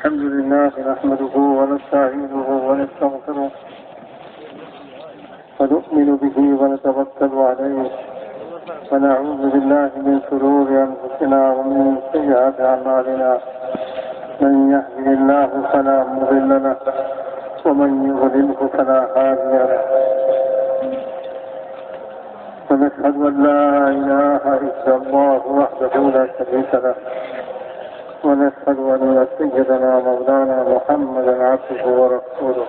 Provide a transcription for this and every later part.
الحمد لله نحمده ونستعينه ونستغفره ونؤمن به ونتوكل عليه ونعوذ بالله من شرور أنفسنا ومن سيئات أعمالنا من يهده الله فلا مضل له ومن يضلله فلا هادي له ونشهد أن لا إله إلا الله وحده لا شريك له ونشهد أن سيدنا مولانا محمدا عبده ورسوله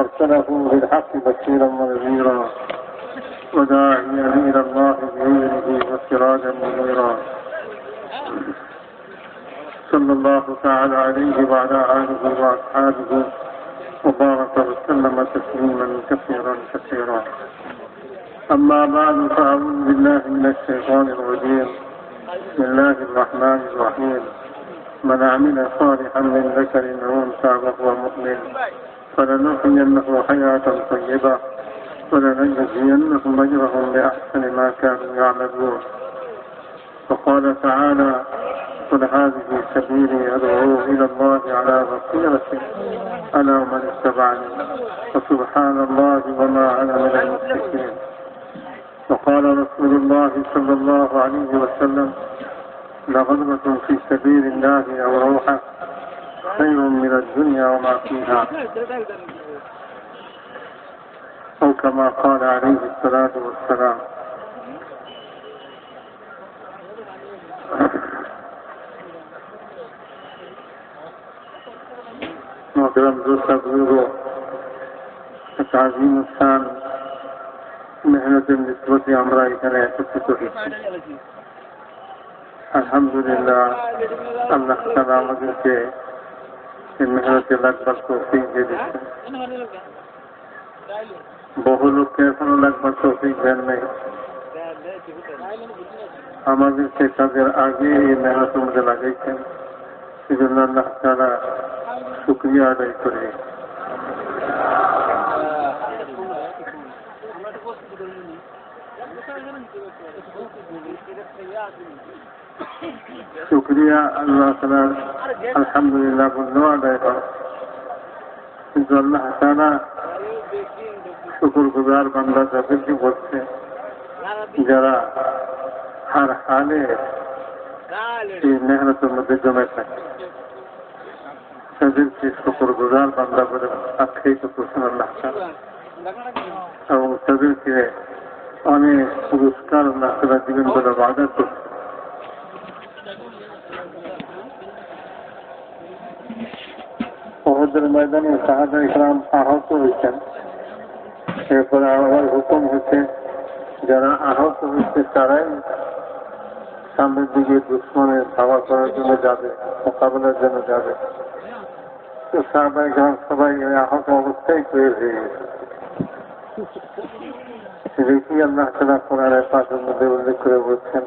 أرسله بالحق بشيرا ونذيرا وداعيا إلى الله بإذنه وسراجا منيرا صلى الله تعالى عليه وعلى آله وأصحابه وبارك وسلم تسليما كثيرا كثيرا. أما بعد فأعوذ بالله من الشيطان الرجيم. بسم الله الرحمن الرحيم. من عمل صالحا من ذكر أو أنثى وهو مؤمن فلنحيينه حياة طيبة ولنجزينهم أجرهم بأحسن ما كانوا يعملون. وقال تعالى: قل هذه سبيلي أدعو إلى الله على بصيرة أنا ومن اتبعني وسبحان الله وما أنا من المشركين. وقال رسول الله صلى الله عليه وسلم: لغدوة في سبيل الله أو روحة خير من الدنيا وما فيها، أو كما قال عليه الصلاة والسلام. محترم دوستان بزرگوں، تعظیم الشان মেহনতের নিসবতে আমরা এখানে একত্রিত হয়েছি। আলহামদুলিল্লাহ, আল্লাহ তাআলা আমাদেরকে এই মেহনতে লাগবার তৌফিক দিয়ে দিচ্ছেন। বহু লোককে এখনো লাগবার তৌফিক দেন নাই। আমাদেরকে তাদের আগে এই মেহনতের মধ্যে লাগাইছেন, সেই জন্য আল্লাহ তাআলা শুকরিয়া আদায় করি। শুকরিয়া আল্লাহ তাআলার আলহামদুলিল্লাহ বললেও আদায় হয়, কিন্তু আল্লাহ তাআলা শুকর গুজার বান্দা যাদেরকে বলছে, যারা হার হালে এই মেহনতের মধ্যে জমে থাকে, তাদেরকে শুকর গুজার বান্দা বলে আখ্যায়িত করছেন আল্লাহ তাআলা, এবং তাদেরকে অনেক পুরস্কার আল্লাহ তাআলা দিবেন বলে ওয়াদা করছে। উহুদের ময়দানে সাহাবায়ে কেরাম আহত হয়েছেন। এরপরে আবার হুকুম হচ্ছে, যারা আহত হয়েছে তারাই সামনের দিকে দুশমনের ধাওয়া করার জন্য যাবে, মোকাবিলার জন্য যাবে। তো সাহাবায়ে কেরাম সবাই আহত অবস্থায় তৈরি হয়ে গেছে। দেখি আল্লাহ তাআলা কোরআনের পাকের মধ্যে উল্লেখ করে বলছেন,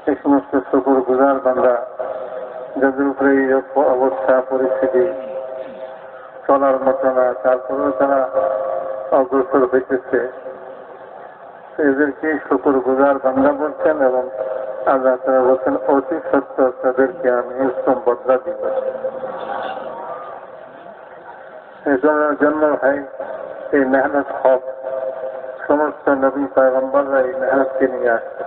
এই সমস্ত শুকর গুজার বান্দা যাদের উপরে এই অবস্থা পরিস্থিতি চলার মতো না, তারপরেও তারা অগ্রসর হইতেছে, এদেরকে শুকর গুজার বান্দা বলছেন। এবং আল্লাহ তাআলা বলছেন, অতি সত্য তাদেরকে আমি উত্তম বদলা দিব। এজনের জন্য ভাই এই মেহনত হক, সমস্ত নবী পয়গম্বররা এই মেহনতকে নিয়ে আসছে।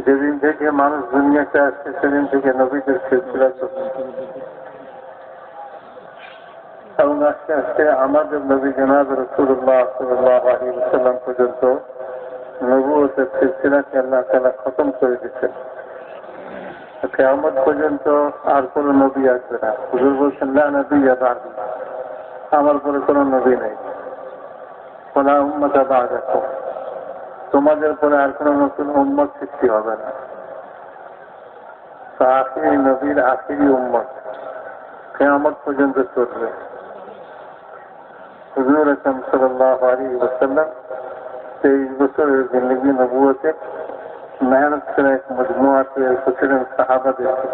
যেদিন থেকে মানুষ দুনিয়াতে আসছে সেদিন থেকে নবীদের সিলসিলা চলছে, এবং আস্তে আস্তে আমাদের নবী জনাব রাসূলুল্লাহ সাল্লাল্লাহু আলাইহি ওয়াসাল্লাম পর্যন্ত নবুয়তের সিলসিলাকে আল্লাহ তাআলা খতম করে দিচ্ছেন। কিয়ামত পর্যন্ত আর কোন নবী আসবে না। হুজুর বলছেন, লা নবিয়্যা বা'দি, আমার পরে কোন নবী নেই। ওয়ালা উম্মাতা বা'দাকুম, তোমাদের পরে আর কোন নতুন উম্মত সৃষ্টি হবে না। তো আখিরি নবীর আখিরি উম্মত কিয়ামত পর্যন্ত চলবে। হুজুর আকরাম সাল্লাল্লাহু আলাইহি ওয়াসাল্লাম 23 বছরের জিন্দেগি নবুয়তে মেহনত করে এক মজমুয়া তৈরি করেছিলেন সাহাবাদেরকে।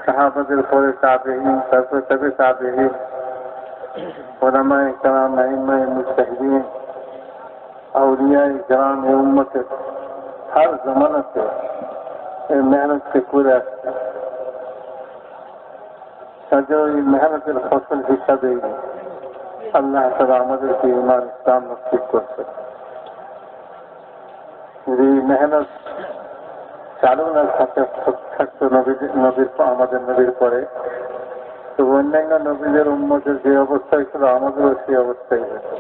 সাহাবাদের পরে তাবেঈন, তারপরে তাবেঈন, উলামায়ে কেরাম, আইম্মায়ে মুজতাহিদিন, আউলিয়ায়ে কেরাম উম্মতের हर जमाना से मेहनत से করে আসছে তাদের এই মেহনতের ফসল হিসাবে আল্লাহ তাআলা আমাদেরকে ঈমান ইসলাম নসিব করছে। এই মেহনত চালু না থাকতো নবীর আমাদের নবীর পরে, তো অন্যান্য নবীদের উম্মতের যে অবস্থায় ছিল আমাদেরও সেই অবস্থায় হয়েছে।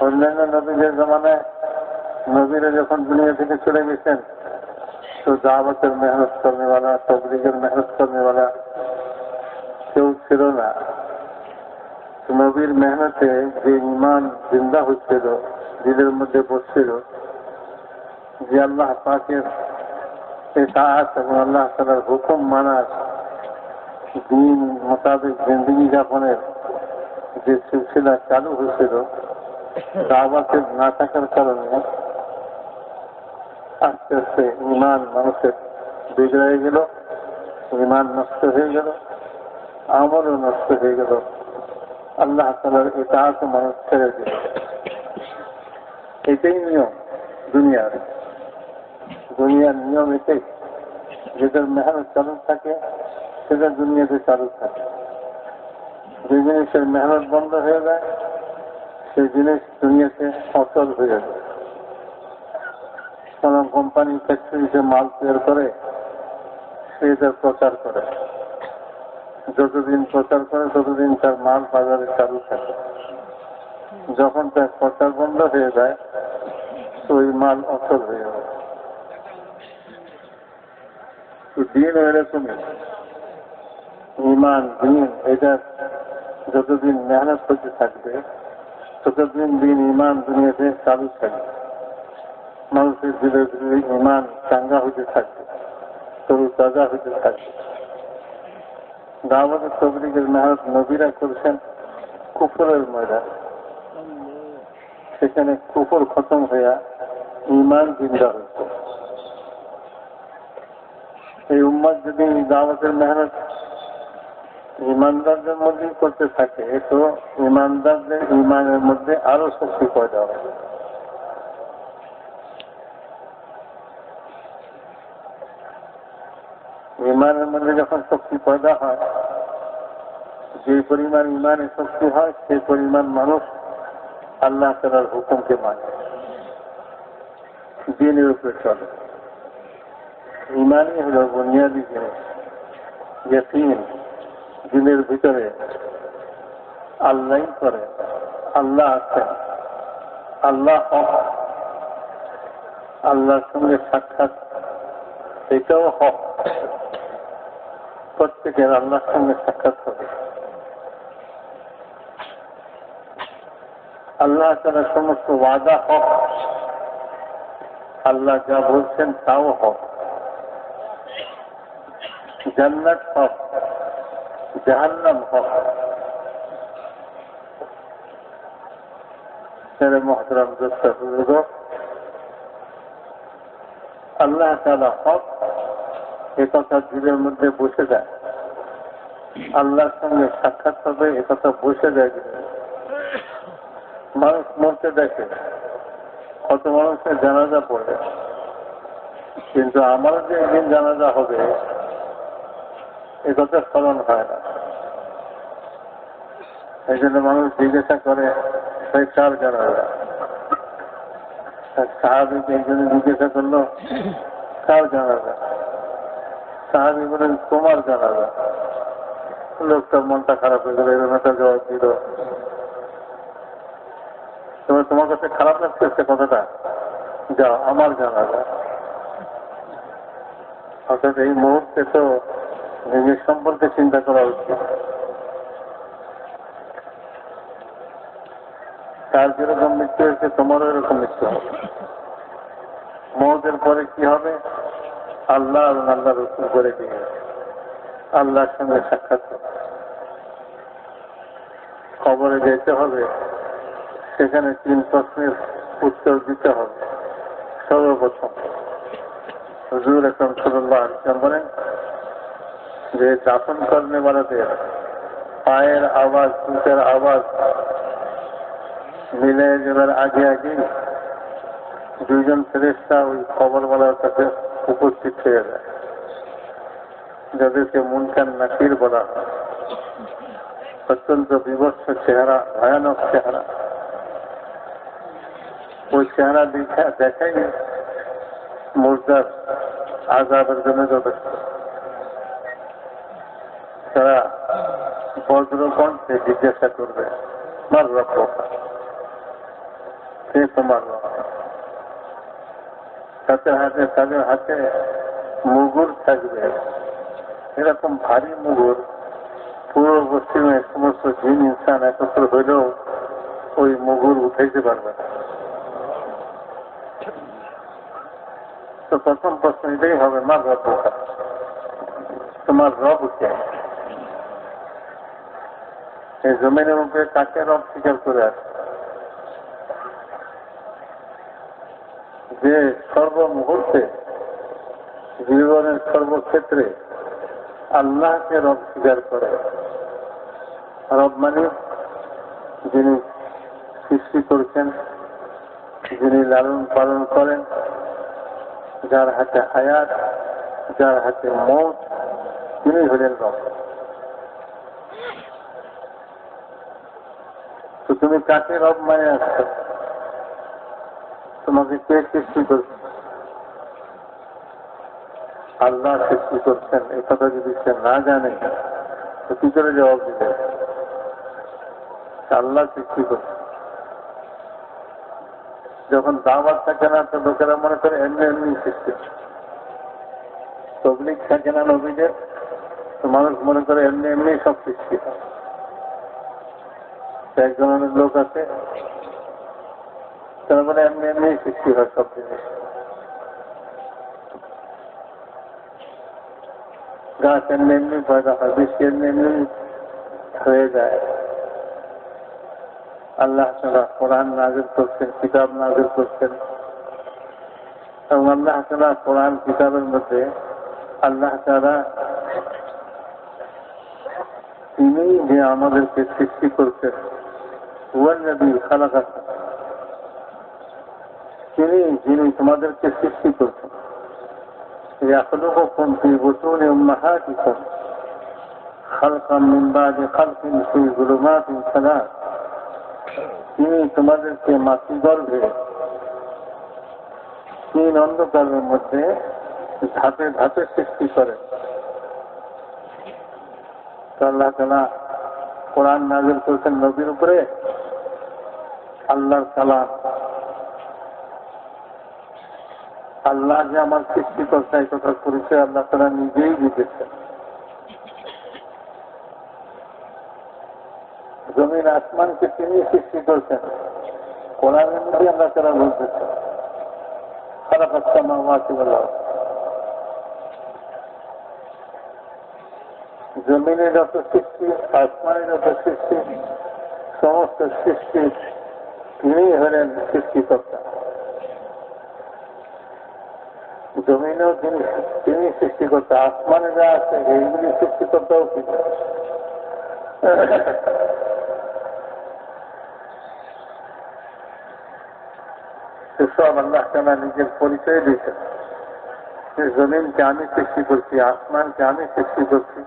অন্যান্য নবীদের জমানায় নবীরা যখন দুনিয়া থেকে চলে গেছেন তো দাওয়াতের মেহনত করনেওয়ালা, তবলিগের মেহনত করনেওয়ালা কেউ ছিল না। নবীর মেহনতে যে ঈমান জিন্দা হচ্ছিল, দিলের মধ্যে বসছিল, যে আল্লাহ পাকের ইতাআত এবং আল্লাহ তাআলার হুকুম মানার দিন মোতাবেক জিন্দেগি যাপনের যে সিলসিলা চালু হয়েছিল, দাওয়াতের না থাকার কারণে আস্তে আস্তে ঈমান মানুষের বিগড়ে গেল, ঈমান নষ্ট হয়ে গেল, আমলও নষ্ট হয়ে গেল, আল্লাহ তাআলার ইতাআত মানুষ ছেড়ে দিল। এটাই নিয়ম দুনিয়ার নিয়ম এটাই, যেটার মেহনত চালু থাকে সেটা দুনিয়াতে চালু থাকে। যে জিনিসের মেহনত বন্ধ হয়ে যায় সেই জিনিস দুনিয়াতে অচল হয়ে যায়। কোন কোম্পানি ফ্যাক্টরিতে মাল তৈরি করে সে তার প্রচার করে, যতদিন প্রচার করে ততদিন তার মাল বাজারে চালু থাকে। যখন তার প্রচার বন্ধ হয়ে যায় তো ওই মাল অচল হয়ে যায়। তো দিন এরকমই, ঈমান দিন এটা যতদিন মেহনত করতে থাকবে ততদিন দিন ঈমান দুনিয়াতে চালু থাকবে। মানুষের ধীরে ধীরে ঈমান চাঙ্গা হতে থাকবে, তরু তাজা হতে থাকবে। দাওয়াতের তবলিগের মেহনত নবীরা করেছেন কুফরের ময়দান, সেখানে কুফর খতম হইয়া ঈমান জিন্দা হয়েছে। এই উম্মত যদি দাওয়াতের মেহনত ঈমানদারদের মধ্যেই করতে থাকে তো ঈমানদারদের ঈমানের মধ্যে আরো শক্তি পয়দা হবে। ঈমানের মধ্যে যখন শক্তি পয়দা হয়, যে পরিমাণ ঈমানে শক্তি হয় সেই পরিমাণ মানুষ আল্লাহ তাআলার হুকুমকে মানে, দিনের উপরে চলে। ঈমানই হল বুনিয়াদি জিনিস। ইয়াকিন দিনের ভিতরে আল্লাহ করে, আল্লাহ আছেন, আল্লাহ হক, আল্লাহর সঙ্গে সাক্ষাৎ এটাও হক। প্রত্যেকের আল্লাহর সঙ্গে সাক্ষাৎ হবে। আল্লাহ তাআলা সমস্ত ওয়াদা হক, আল্লাহ যা বলছেন তাও হক। জান্নাত হক, জাহান্নাম হক। মেরে মুহতারাম দোস্ত বুজুর্গ, আল্লাহ তাআলা হক একথা দিলের মধ্যে বসে যায়, আল্লাহর সঙ্গে সাক্ষাৎ হবে একথা বসে যায়। মানুষ মরতে দেখে, কত মানুষের জানাজা পড়ে, কিন্তু আমারও যে একদিন জানাজা হবে একথা স্মরণ হয় না। এই জন্য মানুষ জিজ্ঞাসা করে সেই কার জানাজা। সাহাবীকে একজনে জিজ্ঞাসা করলো কার জানাজা, সাহাবী বলেন তোমার জানাজা। লোকটার মনটা খারাপ হয়ে গেল, এরকম একটা জবাব দিল। তোমার কাছে খারাপ লাগছে সে কথাটা, যাও আমার জানাজা। অর্থাৎ এই মুহূর্তে তো নিজের সম্পর্কে চিন্তা করা উচিত। তার যেরকম মৃত্যু হয়েছে তোমারও এরকম মৃত্যু হবে। মৌতের পরে কি হবে আল্লাহ এবং আল্লাহ রসুল করে দিয়ে আল্লাহর সঙ্গে সাক্ষাৎ হবে। কবরে যেতে হবে, সেখানে 3 প্রশ্নের উত্তর দিতে হবে। সর্বপ্রথম হুজুর আকরাম সাল্লাল্লাহু আলাইহি ওয়াসাল্লাম বলেন যে দাফন করনেওয়ালাদের পায়ের আওয়াজ, জুতার আওয়াজ মিলে যাবার আগে আগেই দুইজন ফেরেশতা ওই কবরওয়ালার কাছে উপস্থিত হয়ে যায়, যাদেরকে মুনকার নাকির বলা হয়। অত্যন্ত বিভৎস চেহারা, ভয়ানক চেহারা। ওই চেহারা দেখাই মুর্দার আযাবের জন্য যথেষ্ট। তারা বজ্রকণ্ঠে জিজ্ঞাসা করবে, মার রব্বুকা, কে তোমার রব? তাদের হাতে মুগুর থাকবে, এরকম ভারী মুগুর পুরো পশ্চিমে সমস্ত জিন ইনসান একত্র হইলেও ওই মুগুর উঠাইতে পারবে না। তো প্রথম প্রশ্ন এটাই হবে, মার রব্বুকা, তোমার রব কে? এই জমিনের উপরে কাকে রব স্বীকার করে আসে? যে সর্বমুহূর্তে জীবনের সর্বক্ষেত্রে আল্লাহকে রব স্বীকার করে। রব মানে যিনি সৃষ্টি করছেন, যিনি লালন পালন করেন, যার হাতে হায়াত, যার হাতে মৌত, তিনি হলেন রব। তো তুমি কাকে রব মানে আসছো? তোমাকে কে সৃষ্টি করছে? আল্লাহ সৃষ্টি করছেন, এই কথা যদি সে না জানে তো কি করে জবাব দিবে? আল্লাহ সৃষ্টি করছে। যখন দাওয়াত থাকে না তো লোকেরা মনে করে এমনি এমনি সৃষ্টি, তবলিগ থাকে না নবীদের তো মানুষ মনে করে এমনি এমনি সব সৃষ্টি। এক ধরনের লোক আছে তারা বলে এমনি এমনি সৃষ্টি হয় সব জিনিস। গাছ এমনি এমনি পয়দা হয়, বৃষ্টি এমনি এমনি হয়ে যায়। আল্লাহ তাআলা কোরআন নাযিল করছেন, কিতাব নাযিল করছেন, এবং আল্লাহ তাআলা কোরআন কিতাবের মধ্যে আল্লাহ তাআলা তিনি যে আমাদেরকে সৃষ্টি করছেন, হুয়াল্লাযী খালাকাকুম, তিনি যিনি তোমাদেরকে সৃষ্টি করছেন। ইয়াখলুকুকুম ফী বুতুনি উম্মাহাতিকুম খালকাম মিন বা'দি খালকিন ফী যুলুমাতিন সালাস, তিনি তোমাদেরকে মাতৃগর্ভে 3 অন্ধকারের মধ্যে ধাপে ধাপে সৃষ্টি করেন। আল্লাহ তাআলা কোরআন নাযিল করেছেন নবীর উপরে, আল্লাহর কালাম। আল্লাহ যে আমার সৃষ্টিকর্তা এই কথার পরিচয় আল্লাহ তাআলা নিজেই দিতেছেন। জমিন আসমানকে তিনি সৃষ্টি করছেন, কোরআনের মধ্যে আল্লাহ তাআলা বলতেছেন খালাকাস সামাওয়াতি ওয়াল আরদ। জমিনের যত সৃষ্টি, আসমানের যত সৃষ্টি, সমস্ত সৃষ্টি তিনি হলেন সৃষ্টিকর্তা। জমিনেও তিনি সৃষ্টিকর্তা, আসমানে যা আছে এইগুলি সৃষ্টিকর্তাও তিনি। সব আল্লাহ তাআলা নিজের পরিচয় দিয়েছেন। জমিনকে আমি সৃষ্টি করছি, আসমানকে আমি সৃষ্টি করছি।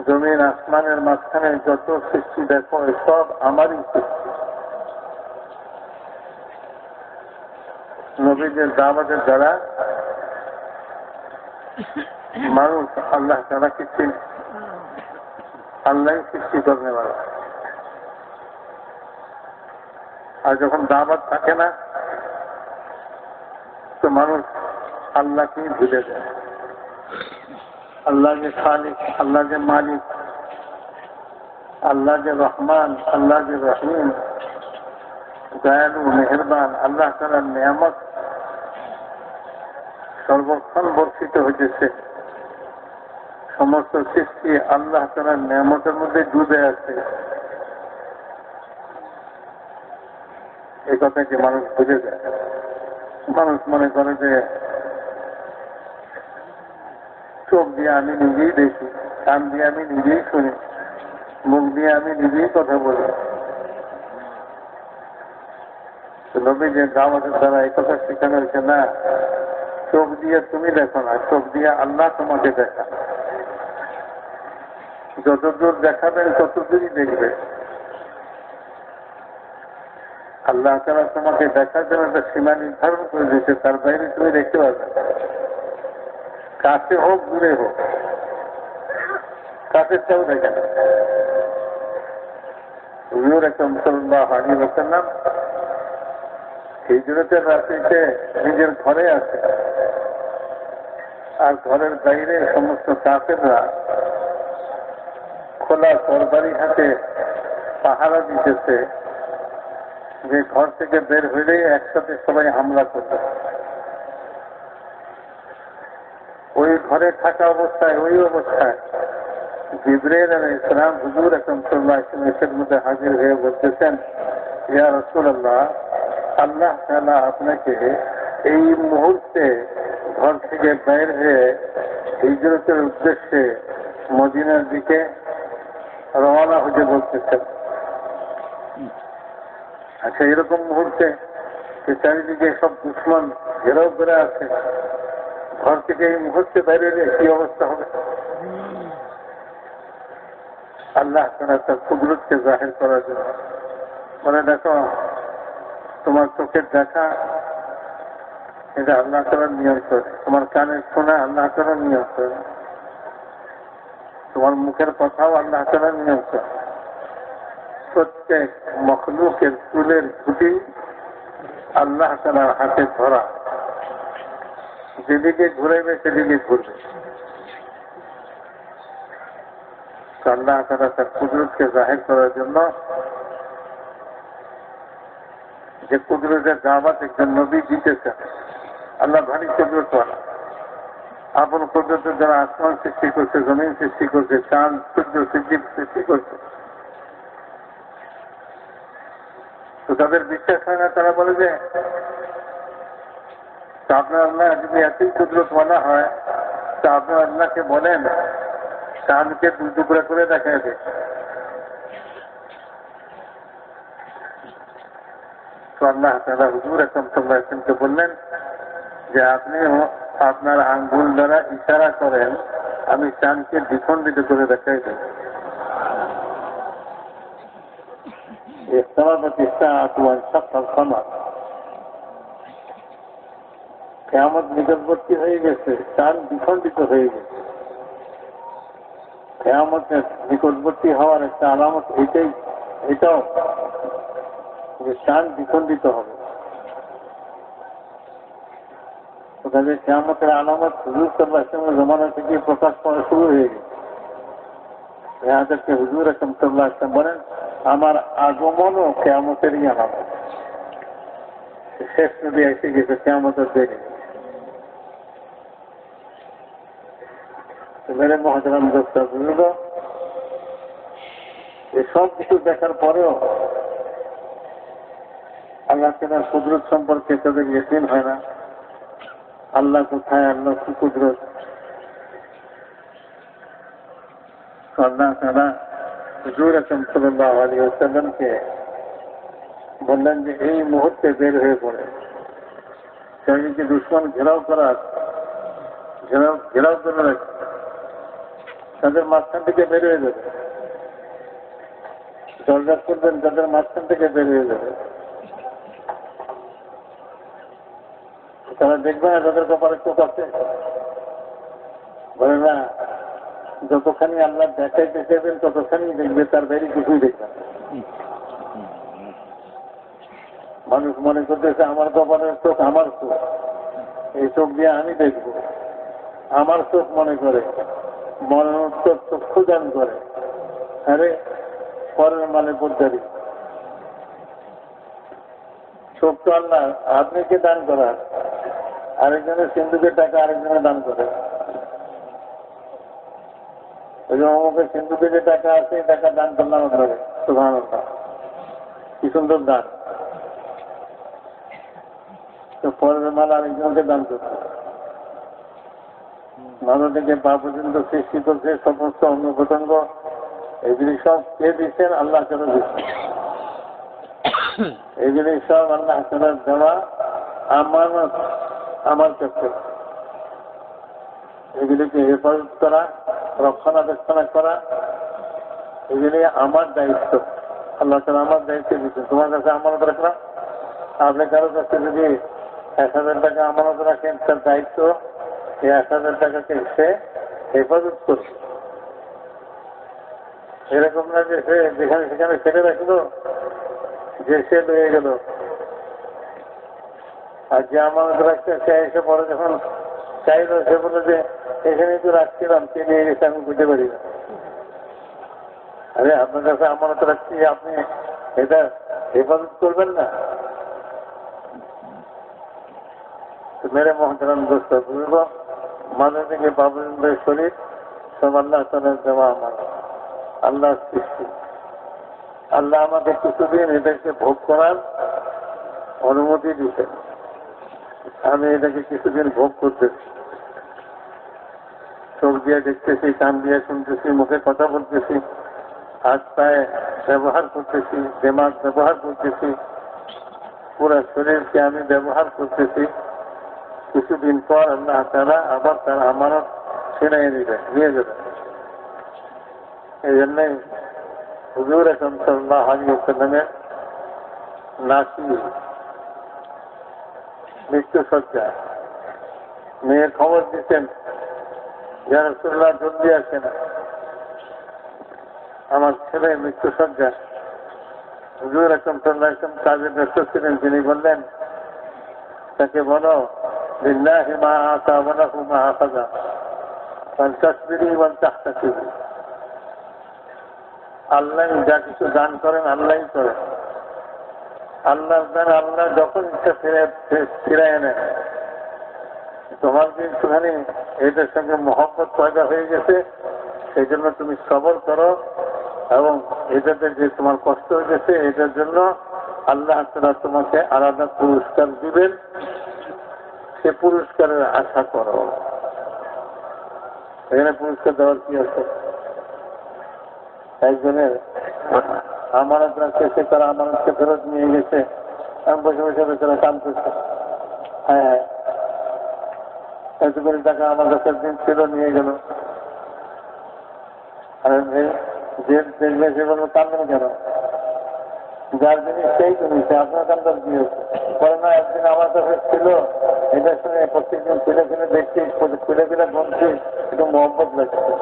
জমিন আসমানের মাঝখানে যত সৃষ্টি দেখো সব আমারই সৃষ্টি। নবীদের দাওয়াতের দ্বারা মানুষ আল্লাহ তাআলা কি চিনে, আল্লাহ সৃষ্টি করনে वाला। আর যখন দাওয়াত থাকে না তো মানুষ আল্লাহকেই ভুলে যায়। আল্লাহ যে খালিক, আল্লাহ যে মালিক, আল্লাহ যে রহমান, আল্লাহ যে রহিম, দয়ালু মেহেরবান, আল্লাহ তাআলার নিয়ামত সর্বক্ষণ বর্ষিত হইতেছে। সমস্ত সৃষ্টি আল্লাহ তাআলার নিয়ামতের মধ্যে ডুবে আছে, এই কথাকে মানুষ বুঝে যায়। মানুষ মনে করে যে চোখ দিয়ে আমি নিজেই দেখি, কান দিয়ে আমি নিজেই শুনি, মুখ দিয়ে আমি নিজেই কথা বলি, নবীদের দাওয়াতের দ্বারা এই কথা শেখানো হয়েছে না, চোখ দিয়ে তুমি দেখো না, চোখ দিয়ে আল্লাহ তোমাকে দেখা। যতদূর দেখাবেন ততদূরই দেখবে। আল্লাহ তাআলা তোমাকে দেখার জন্য একটা সীমা নির্ধারণ করে দিয়েছে, তার বাইরে তুমি দেখতে পারবে না। কাছে হোক দূরে হোক, কাছের চাও দেখে না। হুজুর আকরাম সাল্লাল্লাহু আলাইহি ওয়াসাল্লাম হিজরতের রাত্রিতে নিজের ঘরে আছে, আর ঘরের বাইরে সমস্ত কাফেররা খোলা তরবারি হাতে পাহারা দিতেছে যে ঘর থেকে বের হইলেই একসাথে সবাই হামলা করবে। ওই ঘরে থাকা অবস্থায়, ওই অবস্থায় জিবরাইল আলাইহিস সালাম হুজুর আকরাম সাল্লাল্লাহু আলাইহি ওয়াসাল্লামের মধ্যে হাজির হয়ে বলতেছেন, ইয়া রাসূলুল্লাহ, আল্লাহ তাআলা আপনাকে এই মুহূর্তে ঘর থেকে বের হয়ে হিজরতের উদ্দেশ্যে মদিনার দিকে রওনা হতে বলতেছেন। আচ্ছা, এরকম মুহূর্তে চারিদিকে সব দুশমন ঘেরাও করে আছে, ঘর থেকে এই মুহূর্তে বাইরে কি অবস্থা হবে? আল্লাহ তাআলা তার কুদরতকে জাহির করার জন্য মানে, দেখো তোমার চোখের দেখা এটা আল্লাহ তাআলার নিয়ন্ত্রণ, তোমার কানের শোনা আল্লাহ তাআলার নিয়ন্ত্রণ, তোমার মুখের কথাও আল্লাহ তাআলার নিয়ন্ত্রণ। প্রত্যেক মখলুকের চুলের খুঁটি আল্লাহ তাআলার হাতে ধরা, যেদিকে ঘুরাইবে সেদিকে ঘুরবে। আল্লাহ তাআলা তার কুদরতকে জাহির করার জন্য যে কুদরতের দাওয়াত একজন নবী দিতেছেন। আল্লাহ ভারী কুদরতওয়ালা, আপন কুদরতের দ্বারা আসমান সৃষ্টি করছে, জমিন সৃষ্টি করছে, চাঁদ সূর্য সৃষ্টি করছে। তো তাদের বিশ্বাস হয় না, তারা বলে যে আপনার আল্লাহ যদি এতই কুদরতওয়ালা হয় তা আপনার আল্লাহকে বলেন চাঁদকে দুই টুকরা করে দেখায় দেয়। তো আল্লাহ তাআলা হুজুর আকরাম সাল্লাল্লাহু আলাইহি ওয়াসাল্লামকে বললেন যে আপনি আপনার আঙ্গুল দ্বারা ইশারা করেন, আমি চাঁদকে দ্বিখণ্ডিত করে দেখাই দেব। কিয়ামত নিকটবর্তী হয়ে গেছে, চাঁদ দ্বিখণ্ডিত হয়ে গেছে। কিয়ামতের নিকটবর্তী হওয়ার একটা আলামত এটাও যে চাঁদ দ্বিখণ্ডিত হবে। তাদের কিয়ামতের আলামত হুজুর সাল্লাল্লাহু আলাইহি ওয়াসাল্লামের জমানা থেকে প্রকাশ করা শুরু হয়ে গেছে। হুজুর আকরাম সাল্লাল্লাহু আলাইহি ওয়াসাল্লাম বলেন, আমার আগমনও কিয়ামতেরই আলামত। শেষ নবী এসে গেছে, কিয়ামতের দেরি। মেরে মহতারাম দোস্তার বুঝল, এসব কিছু দেখার পরেও আল্লাহ তাআলার কুদরত সম্পর্কে তাদের ইয়াকিন হয় না। আল্লাহ কোথায়, আল্লাহ কি কুদরত? আল্লাহ তাআলা হুজুর আকরাম সাল্লাল্লাহু আলাইহি ওয়াসাল্লামকে বললেন যে এই মুহূর্তে বের হয়ে পড়ে, চারিদিকে দুশমন ঘেরাও করে রাখে, তাদের মাঝখান থেকে বের হয়ে যাবে। দরজা করবেন, তাদের মাঝখান থেকে বের হয়ে যাবে। তারা দেখবে না তাদের কপালে চোখ আছে, বলে না যতখানি আল্লাহ দেখাইতে চাইবেন ততখানি দেখবে, তার বাইরে কিছুই দেখবে না। মানুষ মনে করতেছে আমার কপালের চোখ আমার চোখ, এই চোখ দিয়ে আমি দেখব, আমার চোখ মনে করে, মনোত্তর চক্ষু দান করে। আরে পরের মানে পদ্মারি চোখ তো আল্লাহ, আপনি কে দান করার? আরেকজনের সিন্ধুকের টাকা আরেকজনের দান করে। অমুকের সিন্ধুকে যে টাকা আছে এই টাকা দান করলাম আপনাকে, সুবহানাল্লাহ, কি সুন্দর দান। তো পরের মাল আরেকজনকে দান করছে। মাথা থেকে পা পর্যন্ত সৃষ্টি করছে সমস্ত অঙ্গ প্রত্যঙ্গ, এগুলি সব কে দিচ্ছেন? আল্লাহ কেন দিচ্ছেন? এগুলি সব আল্লাহ তাআলার দেওয়া আমানত আমার কাছে। এগুলিকে হেফাজত করা, রক্ষণাবেক্ষণা করা, এগুলি আমার দায়িত্ব। আল্লাহ তাআলা আমার দায়িত্ব দিচ্ছেন, তোমার কাছে আমানত রাখলাম। আপনি কারো কাছে যদি 1000 টাকা আমানত রাখেন, তার দায়িত্ব এই 1000 টাকাকে সে হেফাজত করছে। এরকম না যে সে যেখানে সেখানে ফেলে রাখলো, যে সে লয়ে গেল। আর যে আমানত রাখছে সে এসে পরে যখন চাইল, সে বলে যে এখানেই তো রাখছিলাম, কে নিয়ে গেছে আমি বুঝতে পারি না। আরে আপনার কাছে আমানত রাখছি, আপনি এটা হেফাজত করবেন না? মেরে মহতরম দোস্ত বুঝব, মাঝে থেকে বাবুদের শরীর সব আল্লাহ তাআলার দেওয়া আমার, আল্লাহর সৃষ্টি। আল্লাহ আমাকে কিছুদিন এটাকে ভোগ করার অনুমতি দিতেন, আমি এটাকে কিছুদিন ভোগ করতেছি। চোখ দিয়ে দেখতেছি, কান দিয়ে শুনতেছি, মুখে কথা বলতেছি, হাত পায়ে ব্যবহার করতেছি, দিমাগ ব্যবহার করতেছি, পুরো শরীরকে আমি ব্যবহার করতেছি। কিছুদিন পর আল্লাহ তাআলা আবার তার আমানত ছিনিয়ে নিয়ে যাবেন। এই জন্যই হুজুর আকরাম সাল্লাল্লাহু আলাইহি ওয়াসাল্লামের নাতি মৃত্যুসজ্জা, মেয়ে খবর দিতেন, ইয়া রাসূলুল্লাহ জলদি আসেন, আমার ছেলে মৃত্যুসজ্জা। হুজুর আকরাম সাল্লাল্লাহু আলাইহি ওয়াসাল্লাম কাজে ব্যস্ত ছিলেন। তিনি বললেন, তাকে বলো লিল্লাহি মা আতা ওয়া লাহু মা আখাযা ওয়াল তাসবিরি ওয়াল তাহতাসিবি। আল্লাহ যা কিছু দান করেন আল্লাহই করেন। আল্লাহর দান আল্লাহ যখন ইচ্ছা ফিরায় নেন। তোমার যে একটুখানি এটার সঙ্গে মহব্বত পয়দা হয়ে গেছে, সেই জন্য তুমি সবর করো, এবং এটাতে যে তোমার কষ্ট হয়ে গেছে এটার জন্য আল্লাহ তাআলা তোমাকে আলাদা পুরস্কার দিবেন, সে পুরস্কারের আশা করো। এখানে পুরস্কার দেওয়ার কি আছে? একজনের আমানত রাখছে, সে তারা আমানতকে ফেরত নিয়ে গেছে, আমি বসে বসে বেচারা কাম করছে। হ্যাঁ হ্যাঁ, এত করে টাকা আমার কাছে দিন ছিল, নিয়ে গেল। আর যে দেখবে সে বলবো কান্দেন কেন? যার জিনিস সেই তো নিচ্ছে, আপনার কান্দার কি হচ্ছে? পরে না, একদিন আমার কাছে ছিল, এটার সঙ্গে প্রত্যেকদিন ফিরে ফিরে দেখছি, ফিরে ফিরে বলছি, একটু মহব্বত লাগছে,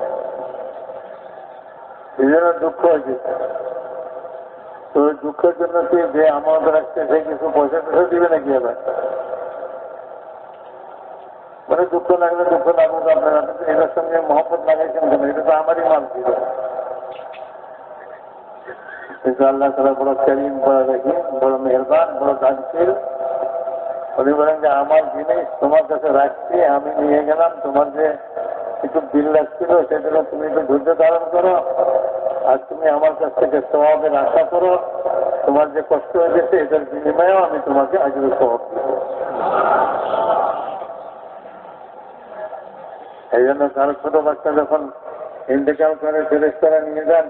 এই জন্য দুঃখ হয়েছে। তো ওই দুঃখের জন্য কি যে আমানত রাখছে সে কিছু পয়সা টয়সা দিবে নাকি? এবার মানে দুঃখ লাগলে দুঃখ লাগুক, আপনারা এটার সঙ্গে মহব্বত লাগাইছেন কেন? এটা তো আমারই মাল ছিল। কিন্তু আল্লাহ তাআলা বড় করিম, বড় রহিম, বড় মেহেরবান, বড় দানশীল। উনি বলেন যে আমার জিনিস তোমার কাছে রাখছি, আমি নিয়ে গেলাম, তোমার যে একটু দিল লাগছিল সেটা তুমি একটু ধৈর্য ধারণ করো, আর তুমি আমার কাছ থেকে সওয়াবের আশা করো। তোমার যে কষ্ট হয়ে গেছে এটার বিনিময়েও আমি তোমাকে আজকে সওয়াব দেব। এই জন্য কারো ছোট বাচ্চা যখন ইন্তেকাল করে ফেরেশতারা নিয়ে যান,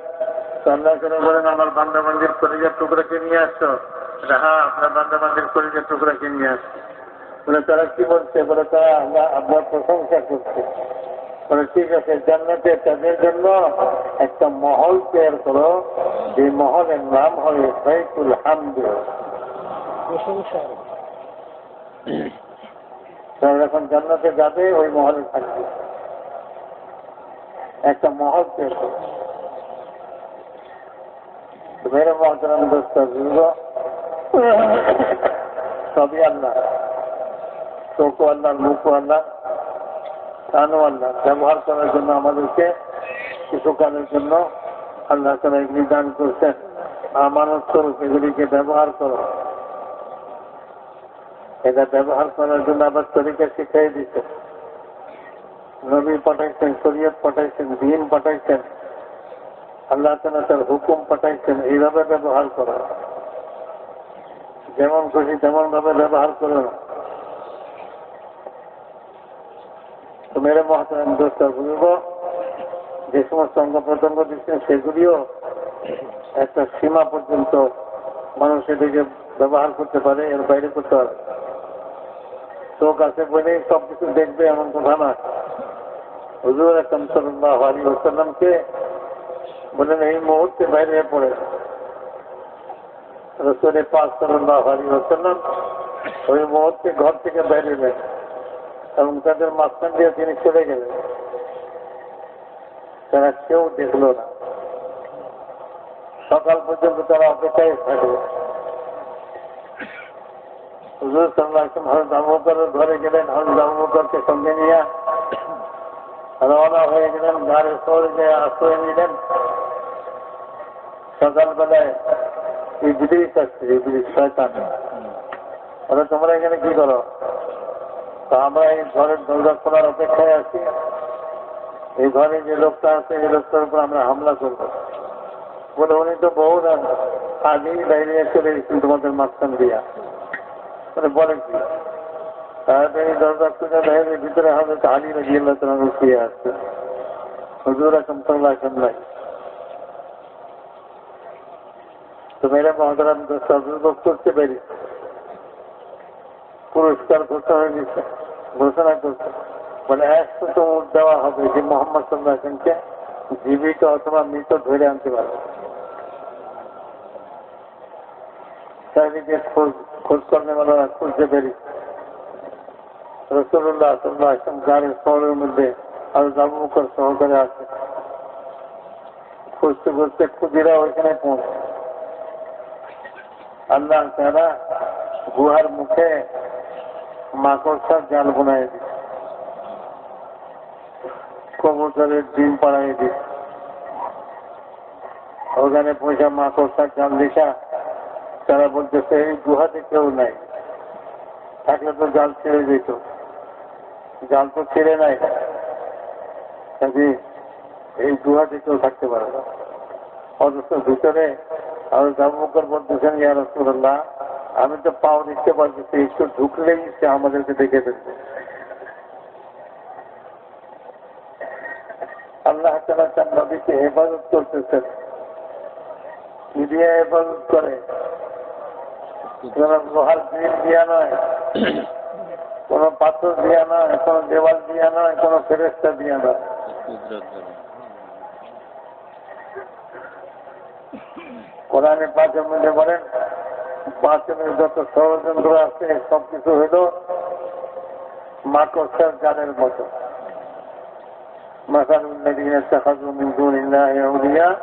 তো আল্লাহ তাআলা বলেন আমার বান্দা বান্দির কলিজার টুকরাকে নিয়ে আসছো। হ্যাঁ, আপনার বান্দা বান্দির কলিজার টুকরাকে নিয়ে আসছে। বলে তারা কি বলছে? বলে তারা আমরা আপনার প্রশংসা করছে। বলে ঠিক আছে, জান্নাতে তাদের জন্য একটা মহল তৈরি করো, যে মহলের নাম হবে বাইতুল হামদ। তারা যখন জান্নাতে যাবে ওই মহলে থাকবে, একটা মহল তৈরি করো। মেরে মহতরম দোস্ত বুঝব, সবই আল্লাহ, চোখও আল্লাহ, মুখও আল্লাহ, কানও আল্লাহ। ব্যবহার করার জন্য আমাদেরকে কিছু কাজের জন্য আল্লাহ তাআলা এগুলি দান করছেন। আমানত স্বরূপ এগুলিকে ব্যবহার করো। এটা ব্যবহার করার জন্য আবার তরিকা শিখিয়ে দিচ্ছেন, নবী পাঠাইছেন, শরীয়ত পাঠাইছেন, দ্বীন পাঠাইছেন, আল্লাহ তাআলা তার হুকুম পাঠাইছেন। এইভাবে ব্যবহার করো, যেমন খুশি তেমন ভাবে ব্যবহার করো না। তো মেরে মহতরম দোস্ত বুঝব, যে সমস্ত অঙ্গ প্রত্যঙ্গ দিচ্ছেন সেগুলিও একটা সীমা পর্যন্ত মানুষ এদিকে ব্যবহার করতে পারে, এর বাইরে করতে হবে। চোখ আছে বলে সবকিছু দেখবে এমন কথা না। হুজুর আকরাম সাল্লাল্লাহু আলাইহি ওয়াসাল্লামকে বলেন এই মুহূর্তে বাইরে পড়ে। রাসূল পাক সাল্লাল্লাহু আলাইহি ওয়াসাল্লাম ওই মুহূর্তে ঘর থেকে বাইরে এলেন এবং তাদের মাঝখান দিয়ে তিনি চলে গেলেন। তারা কেউ দেখল না। সকাল পর্যন্ত তারা অপেক্ষায় থাকলো। হুজুর সাল্লাল্লাহু আলাইহি ওয়াসাল্লাম হযরত আবু বকরের ঘরে গেলেন। হযরত আবু বকরকে সঙ্গে নিয়ে রওনা হয়ে গেলেন। ঘরে শহরে গিয়ে আশ্রয় নিলেন। সকালবেলায় ইবলিস আসছে, ইবলিস শয়তান। বলে তোমরা এখানে কি করো? তো আমরা এই ঘরের দরজা খোলার অপেক্ষায় আছি। এই ঘরে যে লোকটা আছে এই লোকটার উপর আমরা হামলা করবো। বলে উনি তো বহু আগেই বাইরে চলে গেছেন তোমাদের মাঝখান দিয়া। বলে কি তাড়াতাড়ি দরজা খুঁজে বাইরে ভিতরে হবে আলী রাদিয়াল্লাহু তাআলা শুয়ে আসছে। হুজুর আকরাম সাল্লাল্লাহু আলাইহি ওয়াসাল্লাম। তো মেরা মহতরম দোস্ত করতে পারি, পুরস্কার ঘোষণা করছে। বলে 100 উট দেওয়া হবে যে মোহাম্মদ সাল্লাল্লাহু আলাইহি ওয়াসাল্লামকে জীবিত অথবা মৃত ধরে আনতে পারবে। চারিদিকে খোঁজ করলে বলা খুঁজতে পারি। রাসূলুল্লাহ সাল্লাল্লাহু আলাইহি ওয়াসাল্লাম গাড়ির শহরের মধ্যে হযরত আবু বকর সহকারে আছে। খুঁজতে খুঁজতে খুঁজিরা ওইখানে পৌঁছে। আল্লাহ তাআলা গুহার মুখে মাকড়সার জাল বোনায় দিচ্ছে, কবুতরের ডিম পাড়াই দিচ্ছে। ওখানে পয়সা মাকড়সার জাল দেখা তারা বলতেছে এই গুহাতে কেউ নাই, থাকলে তো জাল ছেড়ে যেত। জাল তো ছেড়ে নাই, এই গুহাতে কেউ থাকতে পারে না। অথচ ভিতরে হযরত আবু বকর বলতেছেন ইয়া রাসূলুল্লাহ আমি তো পাও দেখতে পাচ্ছি, একটু ঢুকলেই সে আমাদেরকে দেখে ফেলবে। আল্লাহ তাআলা তার নবীকে হেফাজত করতেছেন। কি দিয়ে হেফাজত করে? লোহার গ্রিল দিয়া নয়, কোন পাথর দিয়া নয়, কোন দেওয়াল দিয়া নয়, কোন ফেরেশতা দিয়া নয়। কোরআনে পাকের মধ্যে বলেন বাতিলের যত ষড়যন্ত্র আছে সবকিছু হইল মাকড়সার জালের মতো। مثل الذين اتخذوا من دون الله أولياء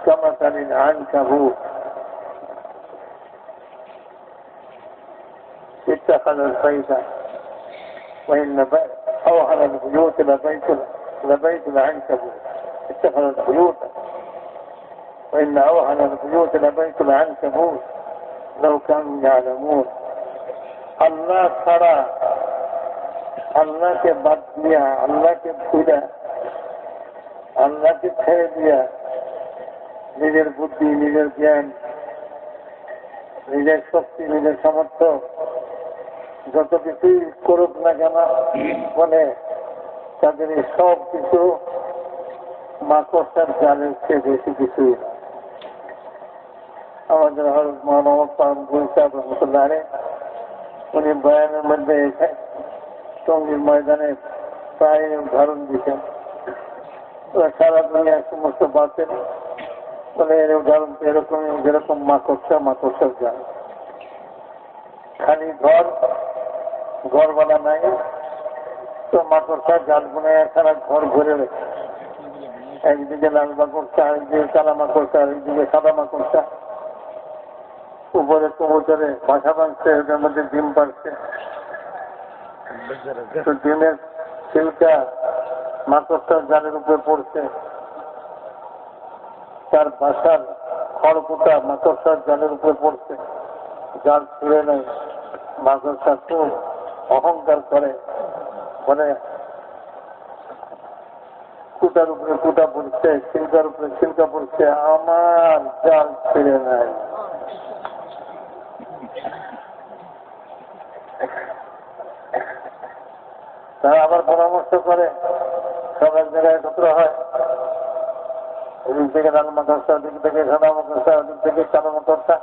كمثل العنكبوت اتخذ البيت وإن أوهن البيوت لبيت العنكبوت اتخذ البيوت وإن أوهن البيوت لبيت العنكبوت لو كانوا يعلمون। अल्लाह छाड़ा अल्लाह के बात दिया, अल्लाह के भूला, अल्लाह के ছেড়ে দিয়া নিজের বুদ্ধি, নিজের জ্ঞান, নিজের শক্তি, নিজের সামর্থ্য যত কিছুই করুক না কেন বলে তাদের এই সব কিছু মাকড়সার জালের চেয়ে বেশি কিছুই না। আমাদের হযরত মোহাম্মদ সাহেব রহমতুল্লাহ আলাইহি উনি বয়ানের মধ্যে টঙ্গির ময়দানে প্রায় উদাহরণ দিতেন। সারা দুনিয়ার সমস্ত বাতেন বলে এর উদাহরণ এরকমই, যেরকম মাকড়সার জাল। খালি ঘর বানা নাই তো মাকড়সার জাল বুনে সারা ঘর ঘুরে রেখে, একদিকে লাল মাকড়সা, একদিকে কালা মাকড়সা, একদিকে সাদা মাকড়সা, উপরে কবুতরে বাসা বাঁধছে, ওটার মধ্যে ডিম পাড়ছে। ডিমের ছিলকা মাকড়সার জালের উপরে পড়ছে, তার বাসার খড়কুটা মাকড়সার জালের উপরে পড়ছে, জাল ছিঁড়ে নেই। মাকড়সা খুব অহংকার করে, বলে কুটার উপরে কুটা পড়ছে, ছিলকার উপরে ছিলকা পড়ছে, আমার জাল ছিঁড়ে নেয়। তারা আবার পরামর্শ করে, সব এক জায়গায় একত্র হয়। এদিক থেকে লাল মাকড়সা, ওদিক থেকে সাদা মাকড়সা, ওদিক থেকে কালো মাকড়সা।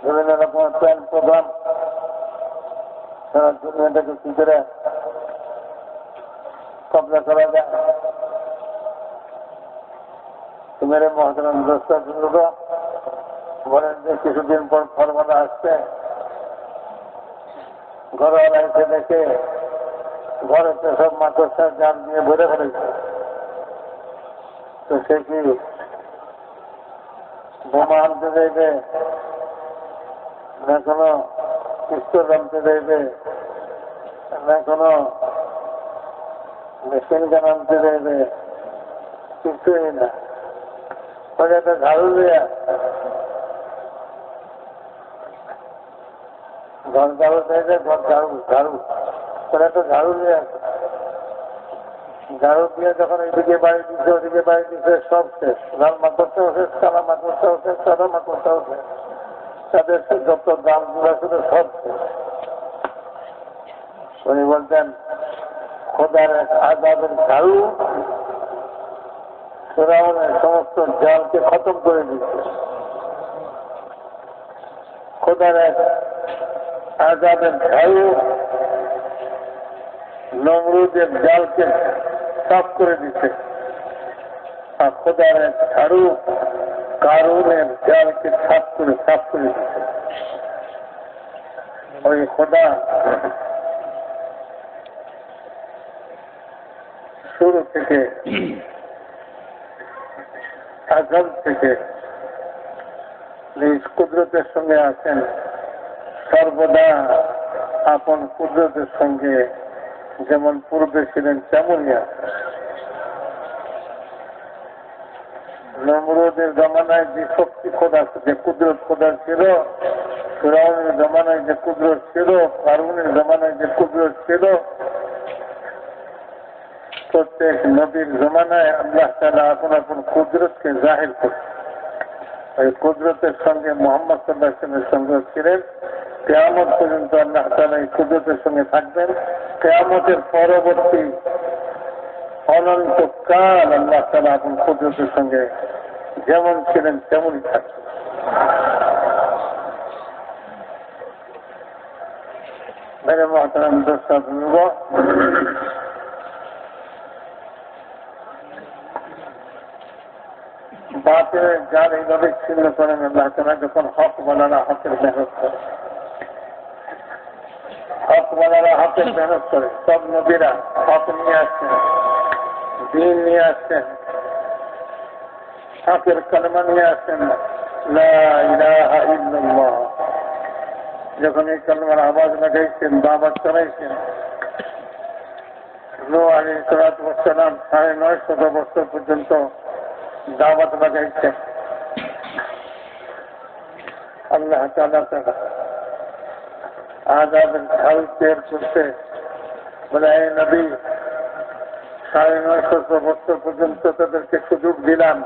বিভিন্ন রকমের প্ল্যান প্রোগ্রাম সারা দুনিয়াটাকে কি করে কবজা করা যায়। মেরে মহতরম দোস্তা বুজুর্গ বলেন যে কিছুদিন পর ফরমানা আসছে, ঘরওয়ালা এসে দেখে ঘরেতে সব মাকড়সার জাল দিয়ে ভরে ফেলেছে। তো সে কি বোমা আনতে দেবে না কোনো পিস্তল আনতে দেবে না কোনো মেশিন গান আনতে দেবে, কিছুই না। একটা ঝাড়ু দিয়ে ঘর ঝাড়ু দেয়, ঘর ঝাড়ু ঝাড়ু একটা ঝাড়ু দিয়ে ঝাড়ু দিয়ে যখন এদিকে বাড়ি দিচ্ছে ওদিকে বাড়ি দিচ্ছে সব শেষ। লাল মাকড়সাও শেষ, কালা মাকড়সাও শেষ, সাদা মাকড়সাও শেষ, তাদের যত দাম গুলা ছিল সব শেষ। উনি বলতেন খোদার এক আজাদের ঝাড়ু ফেরাউনের সমস্ত জালকে খতম করে দিচ্ছে। খোদার এক আজাদের ঝাড়ু নমরুদের জালকে সাফ করে দিচ্ছে, আর খোদার এক ঝাড়ু কারুনের জালকে সাফ করে দিচ্ছে। ওই খোদা শুরু থেকে আজল থেকে নিজ কুদরতের সঙ্গে আছেন, সর্বদা আপন কুদরতের সঙ্গে যেমন পূর্বে ছিলেন তেমনই আছেন। নমরুদের জমানায় যে শক্তি খোদা, যে কুদরত খোদা ছিল, ফিরআউনের জমানায় যে কুদরত ছিল, কারুনের জমানায় যে কুদরত ছিল, প্রত্যেক নবীর জমানায় আল্লাহ তাআলা আপন আপন কুদরতকে জাহির করছেন। ওই কুদরতের সঙ্গে মুহাম্মদ সাল্লাল্লাহু আলাইহি ওয়াসাল্লামের সঙ্গে ছিলেন। কিয়ামত পর্যন্ত আল্লাহ তাআলা এই কুদরতের সঙ্গে থাকবেন। কিয়ামতের পরবর্তী অনন্তকাল আল্লাহ তাআলা আপন কুদরতের সঙ্গে যেমন ছিলেন তেমনই থাকবেন। মেরে মুহতারাম দোস্ত বুজুর্গ, বাতিলের জাল এইভাবে ছিন্ন করেন আল্লাহ তাআলা যখন হক ওয়ালারা হকের মেহনত করে। হক ওয়ালারা হকের মেহনত করে। সব নবীরা হক নিয়ে আসছেন, দ্বীন নিয়ে আসছেন, হকের কালেমা নিয়ে আসছেন, লা ইলাহা ইল্লাল্লাহ। যখন এই কালেমার আওয়াজ লাগাইছেন, দাওয়াত করাইছেন, নূহ আলাইহিস সালাতু ওয়াস সালাম ৯৫০ বছর পর্যন্ত দাওয়াত লাগাইছেন। আল্লাহ তাআলা আযাবের ঝাল টের করতে বলে, হে নবী, ৯৫০ বছর পর্যন্ত তাদেরকে সুযোগ দিলাম,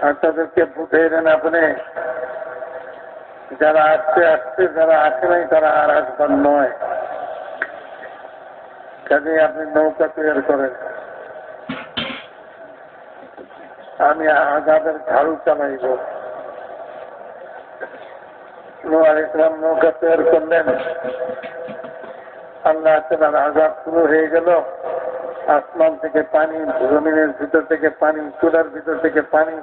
আর তাদেরকে বুঝিয়ে দেন আপনি। যারা আসছে আসছে, যারা আসে নাই তারা আর আসবার নয়। কাজে আপনি নৌকা তৈরি করেন, আমি আযাবের ঝাড়ু চালাইব। নূহ আলাইহিস সালাম নৌকা তৈরি করলেন। আল্লাহ তাআলার আযাব শুরু হয়ে গেল। আসমান থেকে পানি, জমিনের ভিতর থেকে পানি, চুলার ভিতর থেকে পানি,